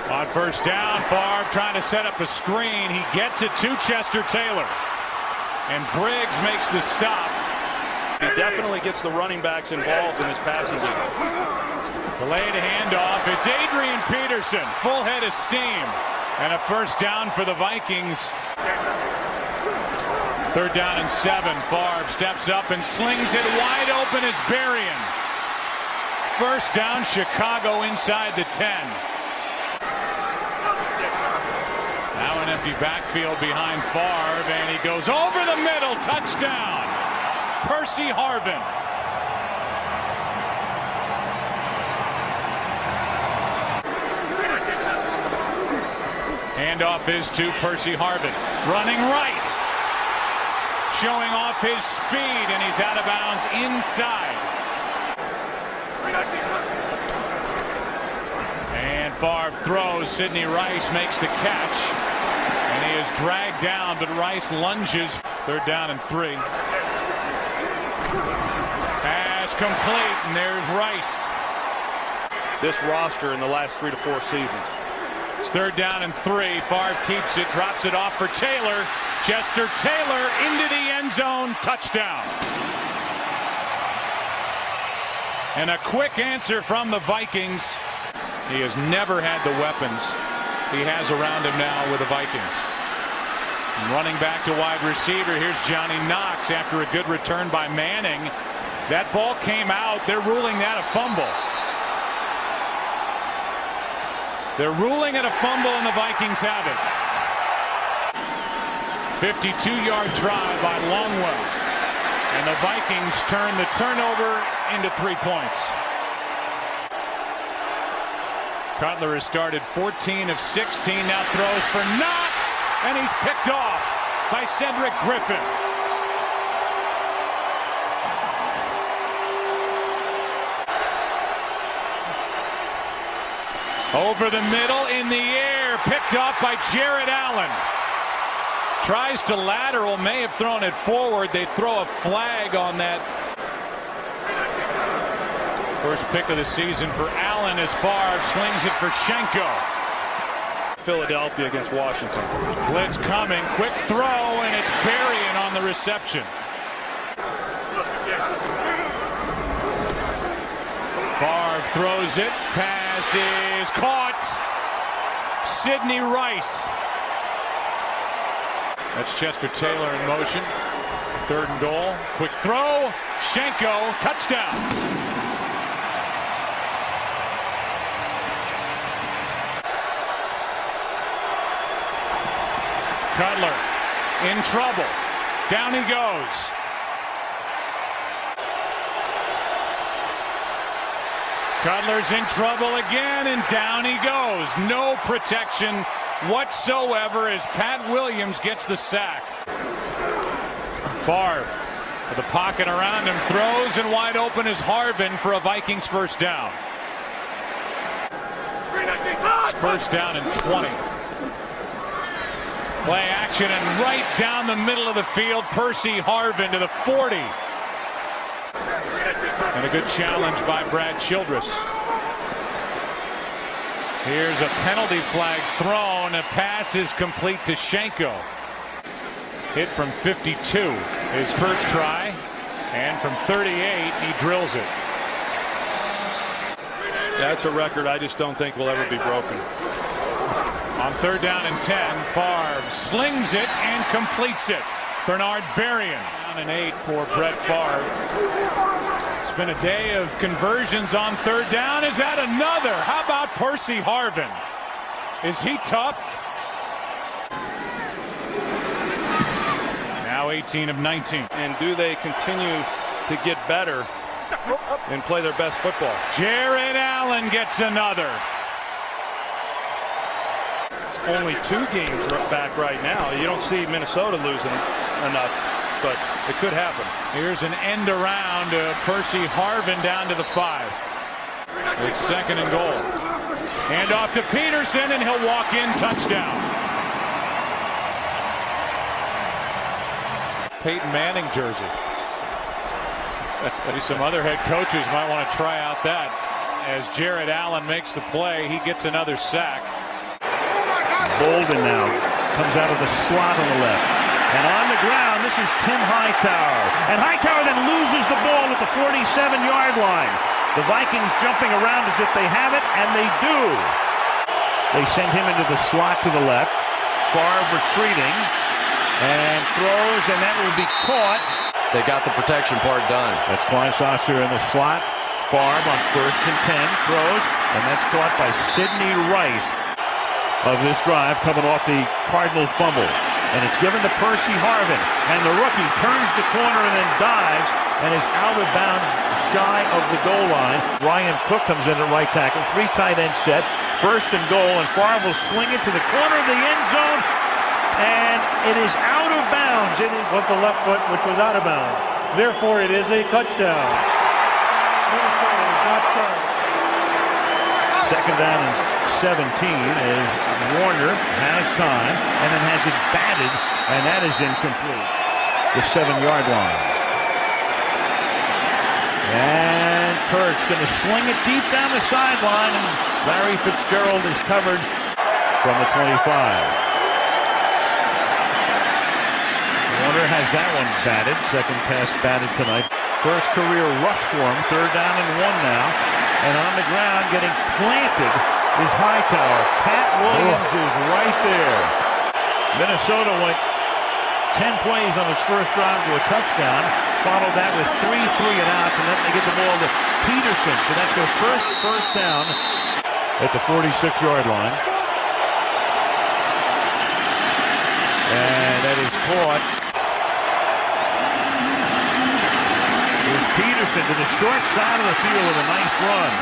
On first down, Favre trying to set up a screen. He gets it to Chester Taylor. And Briggs makes the stop.
He definitely gets the running backs involved in this passing game.
Delayed handoff. It's Adrian Peterson. Full head of steam. And a first down for the Vikings. Third down and 7. Favre steps up and slings it wide open as Berrien. First down, Chicago inside the 10. Now an empty backfield behind Favre, and he goes over the middle. Touchdown, Percy Harvin. Handoff is to Percy Harvin. Running right. Showing off his speed, and he's out of bounds inside. And Favre throws. Sidney Rice makes the catch. And he is dragged down, but Rice lunges. Third down and 3. Pass complete, and there's Rice.
This roster in the last 3 to 4 seasons.
It's third down and 3. Favre keeps it, drops it off for Taylor. Chester Taylor into the end zone. Touchdown. And a quick answer from the Vikings. He has never had the weapons he has around him now with the Vikings. And running back to wide receiver, here's Johnny Knox after a good return by Manning. That ball came out. They're ruling that a fumble. They're ruling it a fumble, and the Vikings have it. 52-yard drive by Longwell. And the Vikings turn the turnover into 3 points. Cutler has started 14 of 16. Now throws for Knox, and he's picked off by Cedric Griffin. Over the middle, in the air, picked off by Jared Allen. Tries to lateral, may have thrown it forward. They throw a flag on that. First pick of the season for Allen as Favre slings it for Schenko.
Philadelphia against Washington.
Blitz coming, quick throw, and it's Berrien on the reception. Favre throws it, pass is caught. Sidney Rice. That's Chester Taylor in motion. Third and goal, quick throw, Schenko, touchdown. Cutler in trouble. Down he goes. Cutler's in trouble again, and down he goes. No protection whatsoever as Pat Williams gets the sack. Favre with the pocket around him, throws, and wide open is Harvin for a Vikings first down. It's first down and 20. Play action, and right down the middle of the field, Percy Harvin to the 40. And a good challenge by Brad Childress. Here's a penalty flag thrown. A pass is complete to Schenko. Hit from 52, his first try. And from 38, he drills it.
That's a record I just don't think will ever be broken.
On third down and 10, Favre slings it and completes it. Bernard Berrien. Down and 8 for Brett Favre. It's been a day of conversions on third down. Is that another? How about Percy Harvin? Is he tough? Now 18 of 19.
And do they continue to get better and play their best football?
Jared Allen gets another.
Only 2 games back right now. You don't see Minnesota losing enough, but it could happen.
Here's an end around Percy Harvin down to the 5. It's second and goal. Hand off to Peterson, and he'll walk in, touchdown. Peyton Manning jersey. Maybe some other head coaches might want to try out that. As Jared Allen makes the play, he gets another sack.
Bolden now comes out of the slot on the left. And on the ground, this is Tim Hightower. And Hightower then loses the ball at the 47-yard line. The Vikings jumping around as if they have it, and they do. They send him into the slot to the left. Favre retreating and throws, and that will be caught.
They got the protection part done.
That's Kleinsasser in the slot. Favre on first and 10 throws, and that's caught by Sidney Rice of this drive coming off the Cardinal fumble. And it's given to Percy Harvin, and the rookie turns the corner and then dives and is out of bounds shy of the goal line. Ryan Cook comes in at right tackle. 3 tight end set. First and goal, and Favre will sling it to the corner of the end zone, and it is out of bounds. It was the left foot which was out of bounds. Therefore, it is a touchdown. Minnesota is not charged. Second down and 17 as Warner has time and then has it batted, and that is incomplete. The 7-yard line. And Kurt's going to sling it deep down the sideline, and Larry Fitzgerald is covered from the 25. Warner has that one batted. Second pass batted tonight. First career rush for him. Third down and 1 now. And on the ground getting planted is Hightower. Pat Williams is right there. Minnesota went 10 plays on his first drive to a touchdown. Followed that with 3 3-and-outs, and then they get the ball to Peterson. So that's their first down at the 46-yard line. And that is caught. Here's Peterson to the short side of the field with a nice run.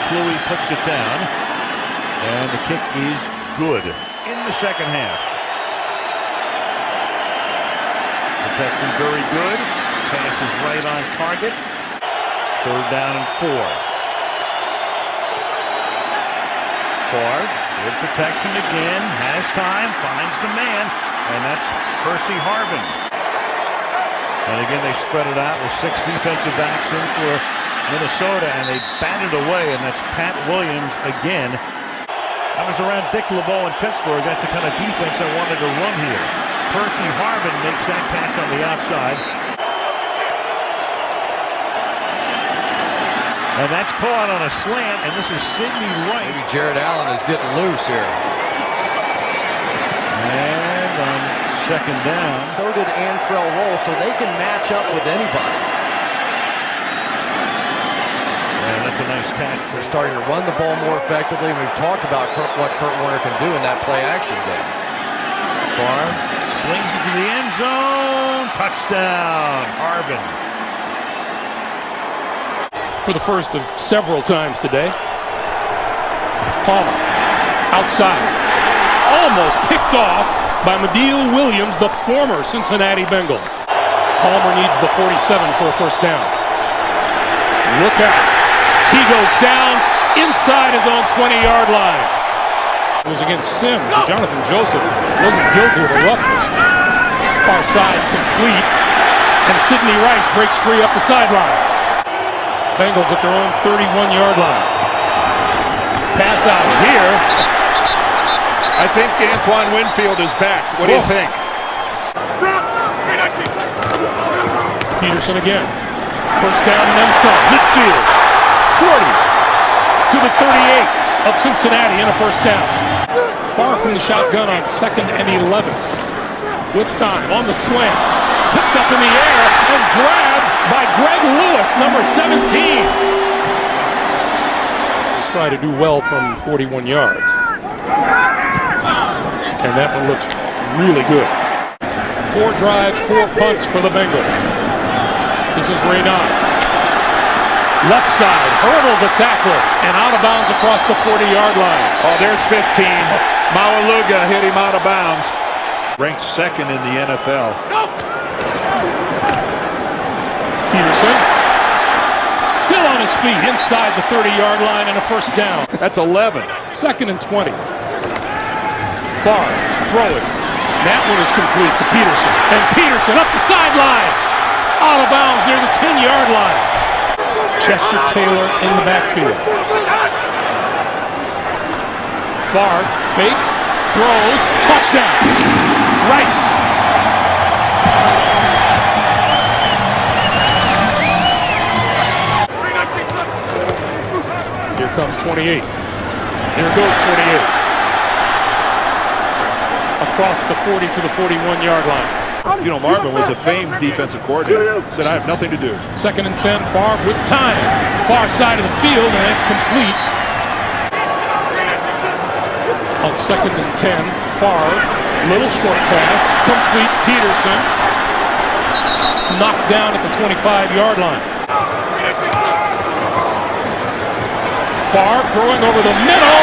Kluwe puts it down, and the kick is good in the second half. Protection very good. Pass is right on target. Third down and 4. Favre, good protection again, has time, finds the man, and that's Percy Harvin. And again, they spread it out with 6 defensive backs in for Minnesota, and they batted away, and that's Pat Williams again. I was around Dick LeBeau in Pittsburgh. That's the kind of defense I wanted to run here. Percy Harvin makes that catch on the outside. And that's caught on a slant, and this is Sidney Rice.
Maybe Jared Allen is getting loose here.
And on second down.
So did Antrell Roll, so they can match up with anybody.
And that's a nice catch.
They're starting to run the ball more effectively. We've talked about what Kurt Warner can do in that play-action game.
Favre slings it to the end zone. Touchdown, Harvin.
For the first of several times today. Palmer, outside. Almost picked off by Madieu Williams, the former Cincinnati Bengal. Palmer needs the 47 for a first down. Look out. He goes down inside his own 20-yard line. It was against Sims. Jonathan Joseph wasn't guilty of a roughness. Far side complete. And Sidney Rice breaks free up the sideline. Bengals at their own 31-yard line. Pass out here.
I think Antoine Winfield is back. What do you think?
Peterson again. First down and then some. Midfield. 40 to the 38 of Cincinnati and a first down. Far from the shotgun on 2nd and 11. With time on the slant. Tipped up in the air and grabbed by Greg Lewis, number 17. Try to do well from 41 yards. And that one looks really good. 4 drives, 4 punts for the Bengals. This is Reynard. Left side, hurdles a tackler, and out of bounds across the 40-yard line.
Oh, there's 15. Mawaluga hit him out of bounds. Ranked 2nd in the NFL.
Peterson, still on his feet inside the 30-yard line and a first down.
That's 11.
2nd and 20. Favre throwing. That one is complete to Peterson. And Peterson up the sideline. Out of bounds near the 10-yard line. Chester Taylor in the backfield. Favre fakes, throws, touchdown. Rice. Here comes 28. Here goes 28. Across the 40 to the 41-yard line.
You know, Marvin was a famed defensive coordinator. Said, I have nothing to do.
2nd and 10, Favre with time. Far side of the field, and it's complete. On 2nd and 10, Favre, little short pass, complete. Peterson, knocked down at the 25-yard line. Favre throwing over the middle,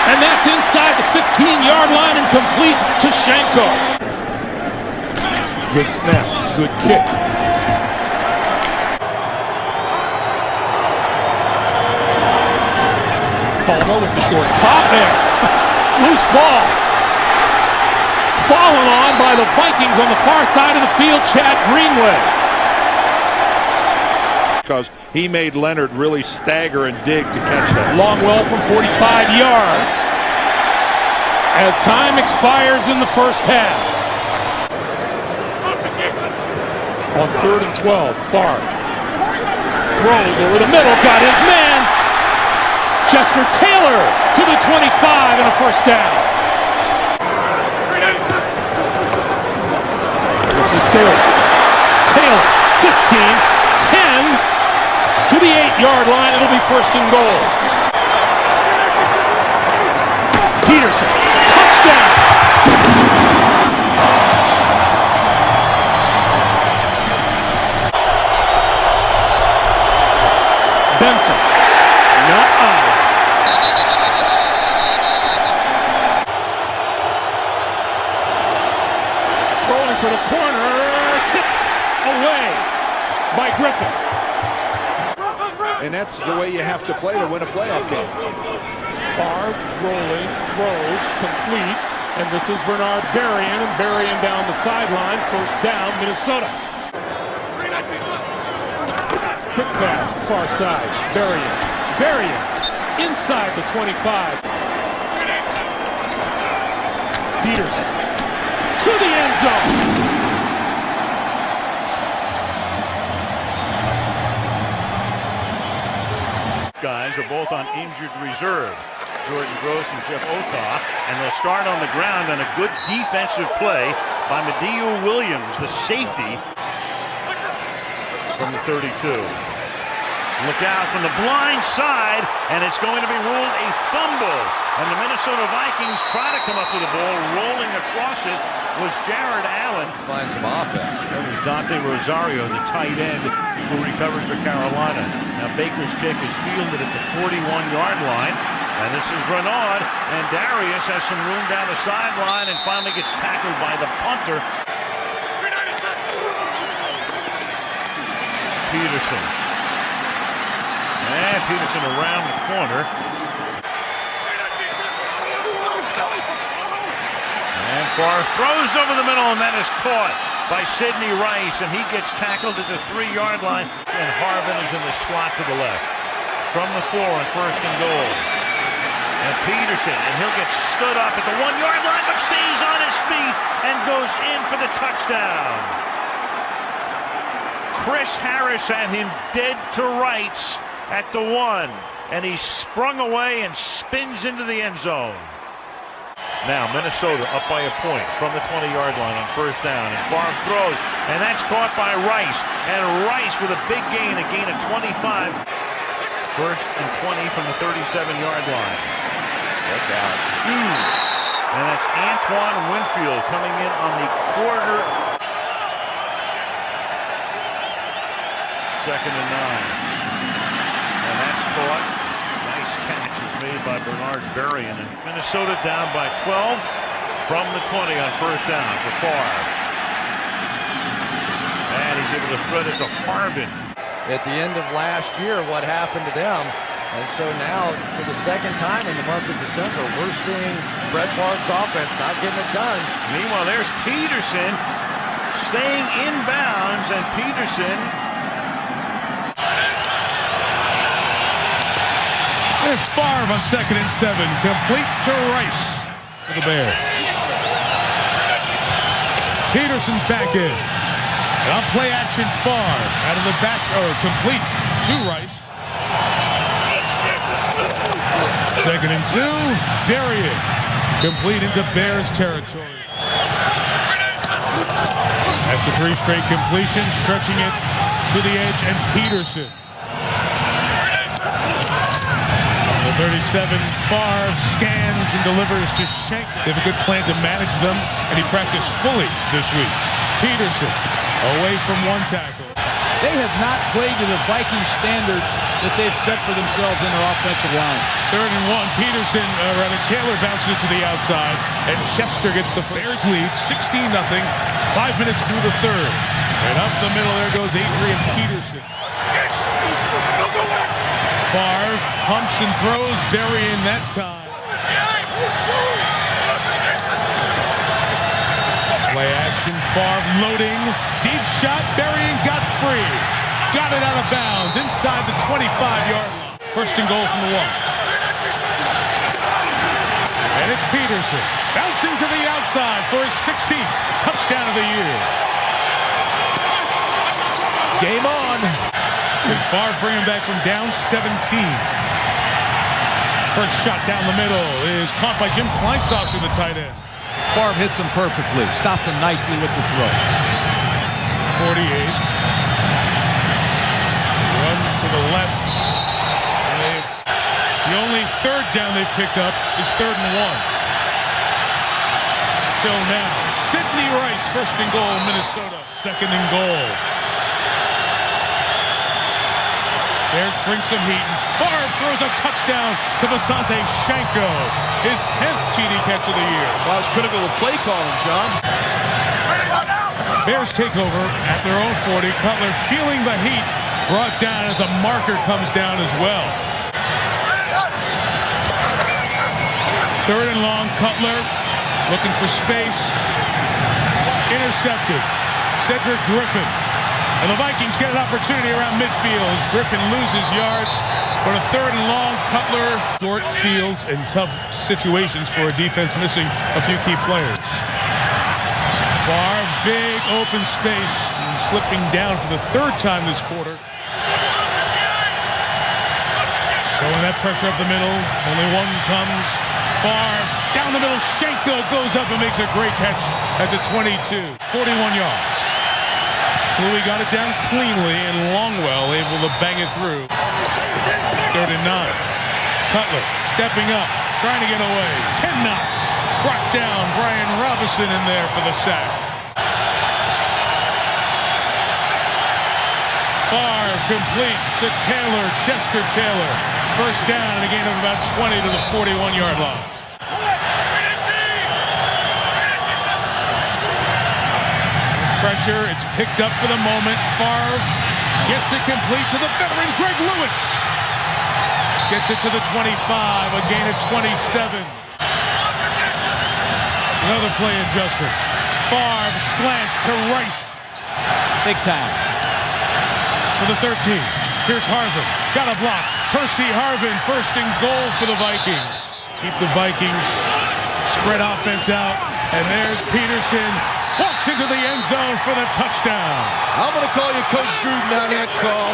and that's inside the 15-yard line and complete to Shanko. Good snap, good kick. Palmer with the short pop there. Loose ball. Fallen on by the Vikings on the far side of the field, Chad Greenway.
Because he made Leonard really stagger and dig to catch that.
Longwell from 45 yards. As time expires in the first half. On 3rd and 12, Favre throws over the middle, got his man. Chester Taylor to the 25 and a first down. This is Taylor. Taylor, 15, 10 to the 8-yard line. It'll be 1st and goal. Peterson, touchdown. Benson, not on. Throwing for the corner, tipped away by Griffin.
And that's the way you have to play to win a playoff game.
Favre rolling, throws, complete, and this is Bernard Berrien, and Berrien down the sideline. First down, Minnesota. Quick pass, far side, Berrien, inside the 25. Peterson, to the end zone.
Guys are both on injured reserve. Jordan Gross and Jeff Otah, and they'll start on the ground on a good defensive play by Madieu Williams, the safety from the 32. Look out from the blind side, and it's going to be ruled a fumble. And the Minnesota Vikings try to come up with a ball. Rolling across it was Jared Allen.
Find some offense.
That was Dante Rosario, the tight end, who recovered for Carolina. Now Baker's kick is fielded at the 41-yard line. And this is Renaud, and Darius has some room down the sideline and finally gets tackled by the punter. Peterson. And Peterson around the corner. And Favre throws over the middle, and that is caught by Sidney Rice, and he gets tackled at the 3-yard line, and Harvin is in the slot to the left. From the 4 on 1st and goal. And Peterson, and he'll get stood up at the 1-yard line, but stays on his feet and goes in for the touchdown. Chris Harris had him dead to rights at the 1, and he sprung away and spins into the end zone. Now Minnesota up by a point from the 20-yard line on 1st down, and Favre throws, and that's caught by Rice, and Rice with a big gain, a gain of 25. 1st and 20 from the 37-yard line.
Look out.
And that's Antoine Winfield coming in on the quarter. 2nd and 9. And that's caught. Nice catch is made by Bernard Berrien. And Minnesota down by 12 from the 20 on 1st down for Favre. And he's able to thread it to Harvin.
At the end of last year, what happened to them? And so now, for the 2nd time in the month of December, we're seeing Brett Favre's offense not getting it done.
Meanwhile, there's Peterson staying in bounds, and Peterson.
And Favre on 2nd and 7, complete to Rice for the Bears. Peterson's back in. And on play action, Favre out of the back, or complete to Rice. 2nd and 2, Darian complete into Bears territory. After 3 straight completions, stretching it to the edge, and Peterson. The 37, Favre scans and delivers to Shank. They have a good plan to manage them, and he practiced fully this week. Peterson away from 1 tackle.
They have not played to the Viking standards that they've set for themselves in their offensive line.
3rd and 1, Peterson, Taylor bounces it to the outside, and Chester gets the Bears lead, 16-0, 5 minutes through the 3rd. And up the middle, there goes Adrian Peterson. Favre pumps and throws, burying that time. Play action, Favre loading, deep shot, burying, got free. Got it out of bounds, inside the 25-yard line. 1st and goal from the 1. And it's Peterson, bouncing to the outside for his 16th touchdown of the year. Game on. And Favre bringing back from down 17. First shot down the middle is caught by Jim Kleinsasser, the tight end.
Favre hits him perfectly, stopped him nicely with the throw.
48. Run to the left. The only 3rd down they've picked up is 3rd and 1. So now, Sidney Rice, 1st and goal, Minnesota. 2nd and goal. Bears bring some heat, and Favre throws a touchdown to Visante Shanko, his 10th TD catch of the year.
Well, it's critical of play calling, John.
Bears take over at their own 40. Cutler feeling the heat, brought down as a marker comes down as well. 3rd and long, Cutler looking for space. Intercepted. Cedric Griffin. And the Vikings get an opportunity around midfield as Griffin loses yards. But a 3rd and long, Cutler. Short fields and tough situations for a defense missing a few key players. Favre, big open space, and slipping down for the 3rd time this quarter. Showing that pressure up the middle. Only one comes. Favre, down the middle, Shanko goes up and makes a great catch at the 22. 41 yards. Louis got it down cleanly, and Longwell able to bang it through. 3rd and 9. Cutler stepping up, trying to get away. Cannot. Brought down. Brian Robinson in there for the sack. Favre complete to Taylor, Chester Taylor. 1st down and a gain of about 20 to the 41-yard line. Pressure, it's picked up for the moment. Favre gets it complete to the veteran Greg Lewis. Gets it to the 25, a gain of 27. Another play adjustment. Favre slant to Rice.
Big time.
For the 13. Here's Harvin. Got a block. Percy Harvin, 1st and goal for the Vikings. Keep the Vikings spread offense out. And there's Peterson. Walks into the end zone for the touchdown.
I'm going to call you Coach Gruden on that call.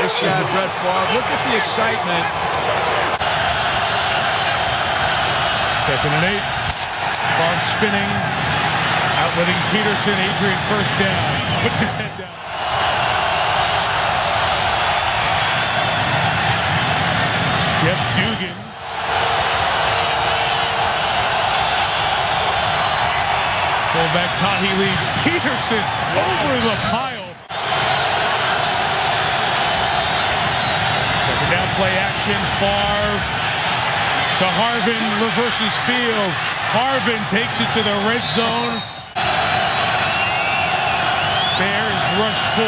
This guy, Brett Favre. Look at the excitement.
2nd and 8. Favre spinning. Outwitting Peterson. Adrian 1st down. Puts his head down. Jeff Dugan. Fullback Tahi leads Peterson over the pile. 2nd down play action. Favre to Harvin, reverses field. Harvin takes it to the red zone. Bears rush 4.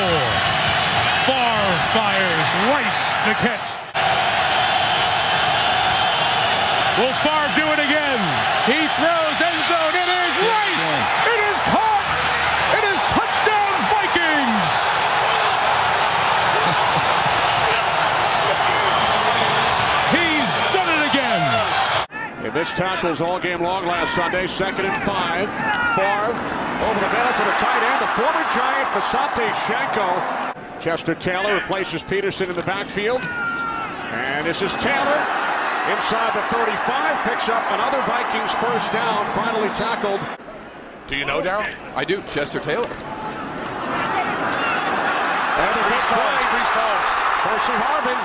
Favre fires. Rice the catch. Will Favre do it again? He throws end zone. It is Rice. It is caught. It is touchdown Vikings. He's done it again.
He missed tackles all game long last Sunday. 2nd and 5. Favre over the middle to the tight end. The former Giant Asante Shanko. Chester Taylor replaces Peterson in the backfield. And this is Taylor. Inside the 35, picks up another Vikings 1st down, finally tackled.
Do you know, Darryl? I do, Chester Taylor.
And the big play, Percy Harvin.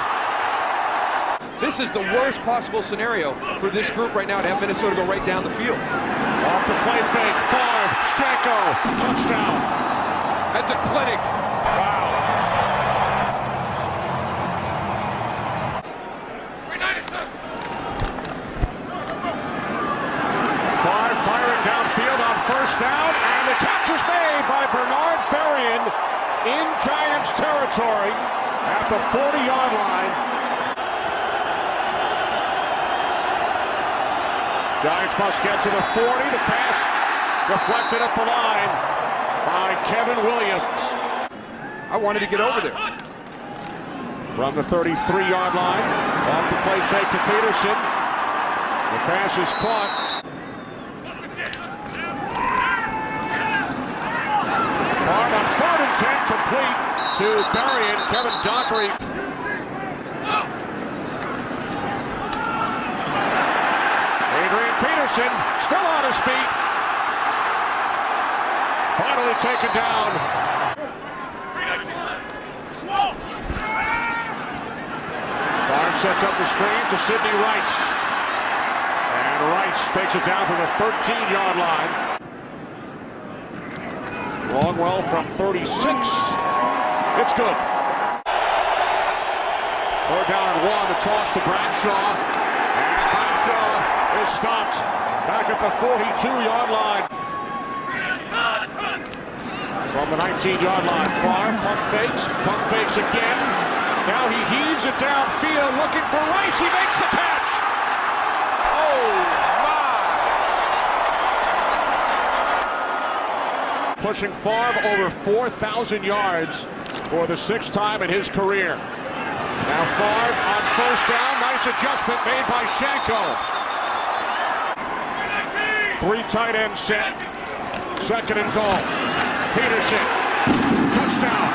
This is the worst possible scenario for this group right now to have Minnesota go right down the field.
Off the play fake, Favre, Shanko, touchdown.
That's a clinic. Wow.
Firing downfield on 1st down, and the catch is made by Bernard Berrien in Giants territory at the 40-yard line. Giants must get to the 40. The pass deflected at the line by Kevin Williams.
I wanted to get over there.
From the 33-yard line, off the play fake to Peterson. The pass is caught. Favre on 3rd and 10, complete to Berrien. Kevin Dockery. Adrian Peterson still on his feet. Finally taken down. Favre sets up the screen to Sidney Rice. And Rice takes it down to the 13-yard line. Longwell from 36. It's good. 3rd down and 1. The toss to Bradshaw. And Bradshaw is stopped back at the 42-yard line. From the 19-yard line, Favre pump fakes again. Now he heaves it downfield looking for Rice. He makes the catch. Oh! Pushing Favre over 4,000 yards for the 6th time in his career. Now Favre on 1st down. Nice adjustment made by Shanko. 3 tight end set. 2nd and goal. Peterson. Touchdown.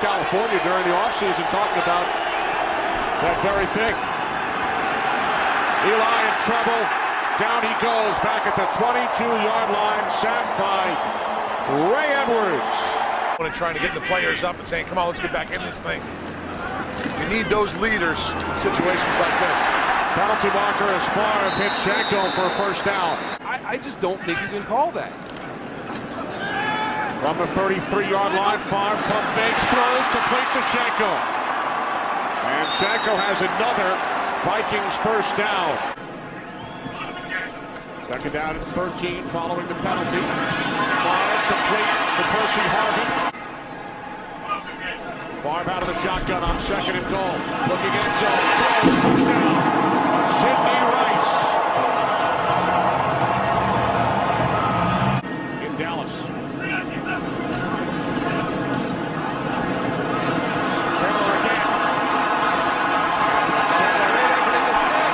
California during the offseason talking about that very thing. Eli in trouble. Down he goes, back at the 22-yard line, sacked by Ray Edwards.
And trying to get the players up and saying, come on, let's get back in this thing. You need those leaders in situations like this.
Penalty marker as Favre hits Shanko for a first down.
I just don't think you can call that.
From the 33-yard line, Favre pump fakes, throws, complete to Shanko. And Shanko has another Vikings first down. Second down and 13 following the penalty. Favre complete to Percy Harvin. Favre out of the shotgun on second and goal. Looking end zone, throws, touchdown. Sidney Rice. In Dallas. Taylor again.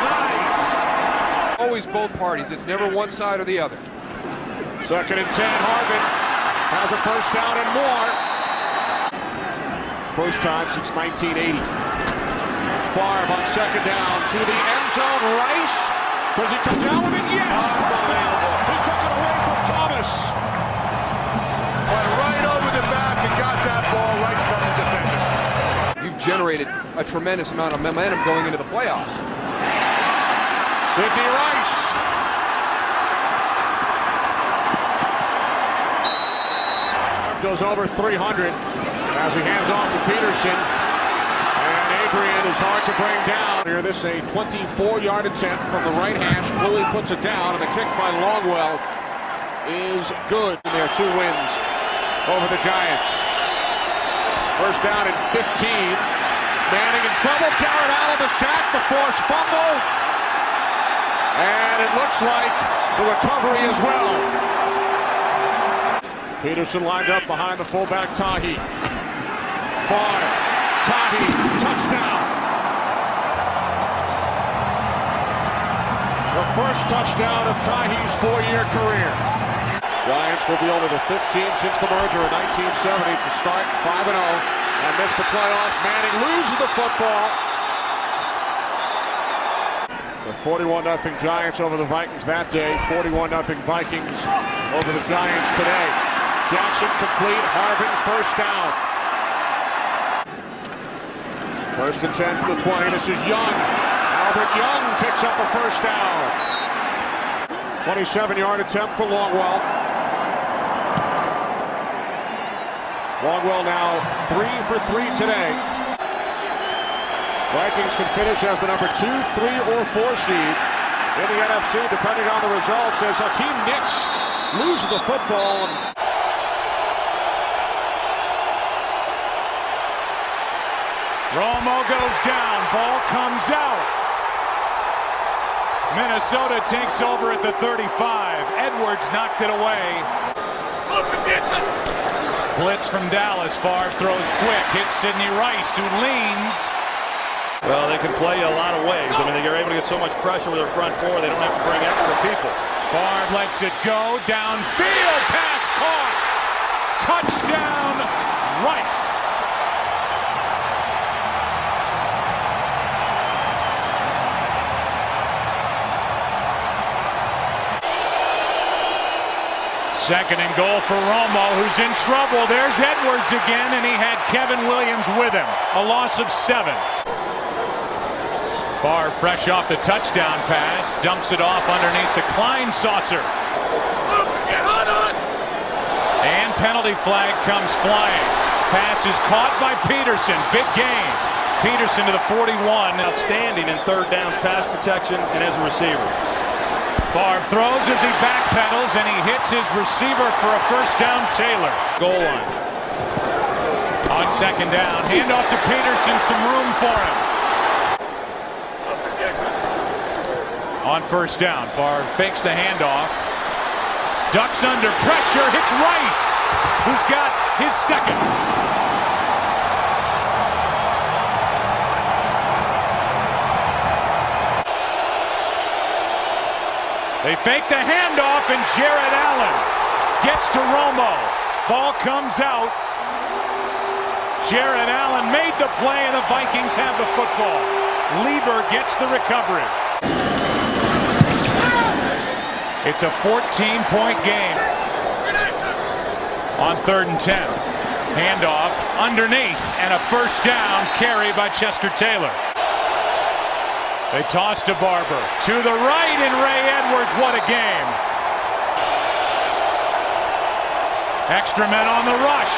Nice.
Always both parties. It's never one side or the other.
Second and 10, Harvin has a first down and more. First time since 1980. Favre on second down to the end zone. Rice, does he come down with it? Yes, touchdown. He took it away from Thomas.
Went right over the back and got that ball right from the defender.
You've generated a tremendous amount of momentum going into the playoffs.
Sidney Rice. Goes over 300. As he hands off to Peterson, and Adrian is hard to bring down. Here, this is a 24-yard attempt from the right hash. Cluey puts it down, and the kick by Longwell is good. There are 2 wins over the Giants. First down and 15. Manning in trouble. Jared Allen the sack, the forced fumble, and it looks like the recovery as well. Peterson lined up behind the fullback Tahi. Favre, Tahi, touchdown. The first touchdown of Tahi's 4-year career. Giants will be only the 15th since the merger in 1970 to start 5-0 and miss the playoffs. Manning loses the football. So 41-0 Giants over the Vikings that day. 41-0 Vikings over the Giants today. Jackson complete, Harvin first down. First and 10 from the 20. This is Young. Albert Young picks up a first down. 27-yard attempt for Longwell. Longwell now 3 for 3 today. Vikings can finish as the number 2, 3, or 4 seed in the NFC, depending on the results, as Hakeem Nicks loses the football.
Romo goes down, ball comes out. Minnesota takes over at the 35. Edwards knocked it away. Blitz from Dallas. Favre throws quick, hits Sidney Rice, who leans.
Well, they can play a lot of ways. I mean, they're able to get so much pressure with their front four, they don't have to bring extra people.
Favre lets it go, downfield, pass caught. Touchdown, Rice. Second and goal for Romo, who's in trouble. There's Edwards again, and he had Kevin Williams with him. A loss of 7. Favre fresh off the touchdown pass, dumps it off underneath the Klein saucer. And penalty flag comes flying. Pass is caught by Peterson. Big gain. Peterson to the 41.
Outstanding in third downs, pass protection, and as a receiver.
Favre throws as he backpedals, and he hits his receiver for a first down. Taylor.
Goal line.
On second down, handoff to Peterson, some room for him. On first down, Favre fakes the handoff. Ducks under pressure, hits Rice, who's got his second. They fake the handoff, and Jared Allen gets to Romo. Ball comes out. Jared Allen made the play, and the Vikings have the football. Lieber gets the recovery. It's a 14-point game on 3rd and 10. Handoff underneath and a first down carry by Chester Taylor. They toss to Barber. To the right and Ray Edwards. What a game. Extra men on the rush.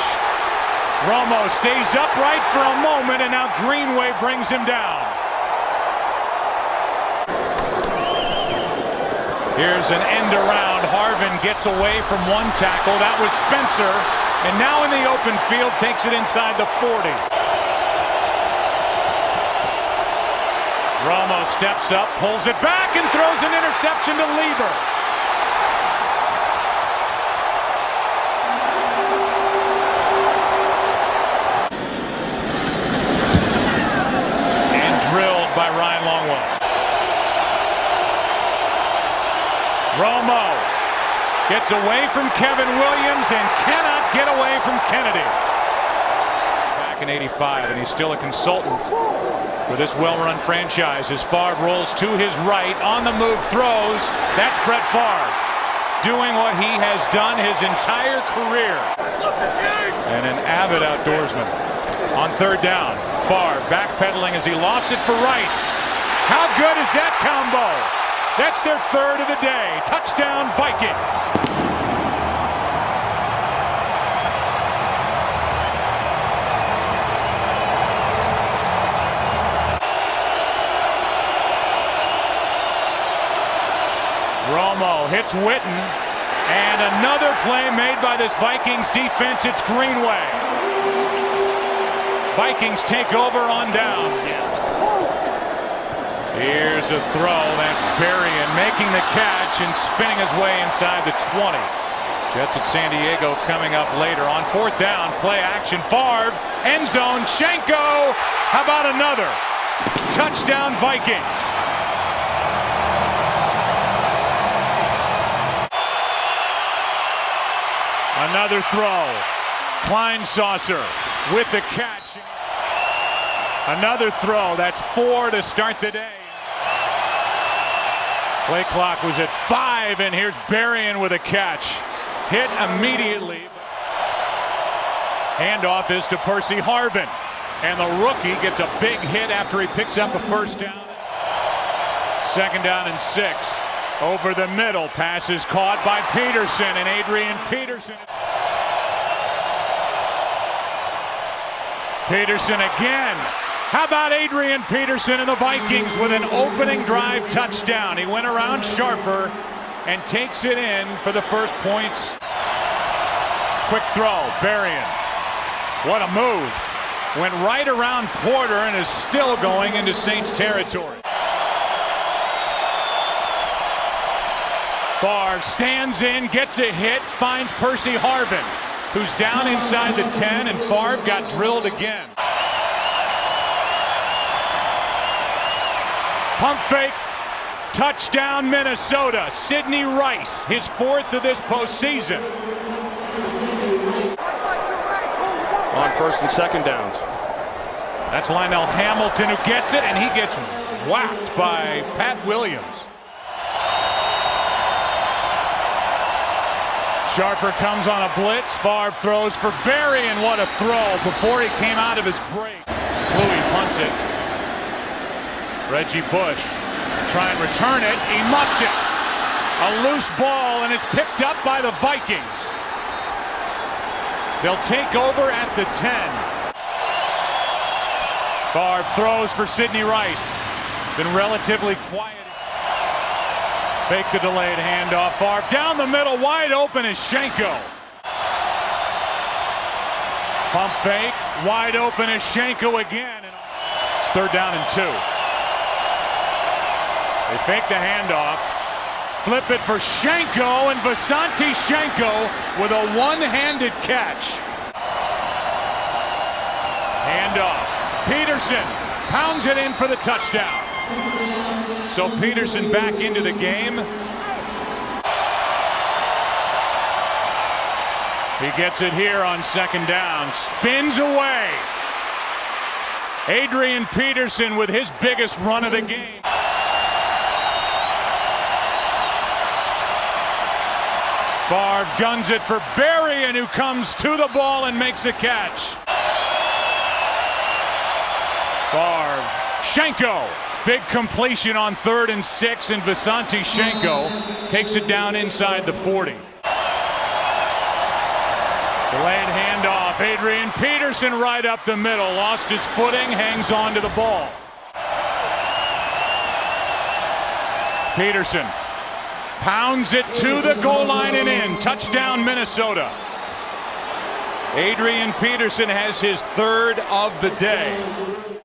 Romo stays upright for a moment and now Greenway brings him down. Here's an end around. Harvin gets away from one tackle. That was Spencer. And now in the open field takes it inside the 40. Romo steps up, pulls it back, and throws an interception to Lieber. And drilled by Ryan Longwell. Romo gets away from Kevin Williams and cannot get away from Kennedy. Back in '85, and he's still a consultant for this well-run franchise. As Favre rolls to his right, on the move throws. That's Brett Favre doing what he has done his entire career. And an avid outdoorsman. On third down, Favre backpedaling as he lofts it for Rice. How good is that combo? That's their third of the day. Touchdown, Vikings. Romo hits Witten, and another play made by this Vikings defense. It's Greenway. Vikings take over on downs. Here's a throw. That's Berrien making the catch and spinning his way inside the 20. Jets at San Diego coming up later. On fourth down, play action. Favre, end zone, Schenko. How about another? Touchdown, Vikings. Another throw. Kleinsaucer with the catch. Another throw. That's 4 to start the day. Play clock was at 5, and here's Berrien with a catch. Hit immediately. Handoff is to Percy Harvin. And the rookie gets a big hit after he picks up a first down. Second down and 6. Over the middle, pass is caught by Peterson, and Adrian Peterson. Peterson again. How about Adrian Peterson and the Vikings with an opening drive touchdown? He went around Sharper and takes it in for the first points. Quick throw, Berrien. What a move. Went right around Porter and is still going into Saints territory. Favre stands in, gets a hit, finds Percy Harvin, who's down inside the 10, and Favre got drilled again. Pump fake, touchdown Minnesota. Sidney Rice, his 4th of this postseason.
On first and second downs.
That's Lionel Hamilton who gets it, and he gets whacked by Pat Williams. Sharper comes on a blitz. Favre throws for Berrien. What a throw before he came out of his break. Kluwe punts it. Reggie Bush try and return it. He muffs it. A loose ball, and it's picked up by the Vikings. They'll take over at the 10. Favre throws for Sidney Rice. Been relatively quiet. Fake the delayed handoff. Favre down the middle, wide open is Schenko. Pump fake, wide open is Schenko again. It's third down and 2. They fake the handoff, flip it for Schenko, and Vasanti Schenko with a one-handed catch. Handoff. Peterson pounds it in for the touchdown. So Peterson back into the game. He gets it here on second down. Spins away. Adrian Peterson with his biggest run of the game. Favre guns it for Berrien, who comes to the ball and makes a catch. Favre, Schenko, big completion on 3rd and 6, and Visanthe Schenko takes it down inside the 40. Delayed handoff, Adrian Peterson right up the middle, lost his footing, hangs on to the ball. Peterson pounds it to the goal line and in. Touchdown, Minnesota. Adrian Peterson has his 3rd of the day.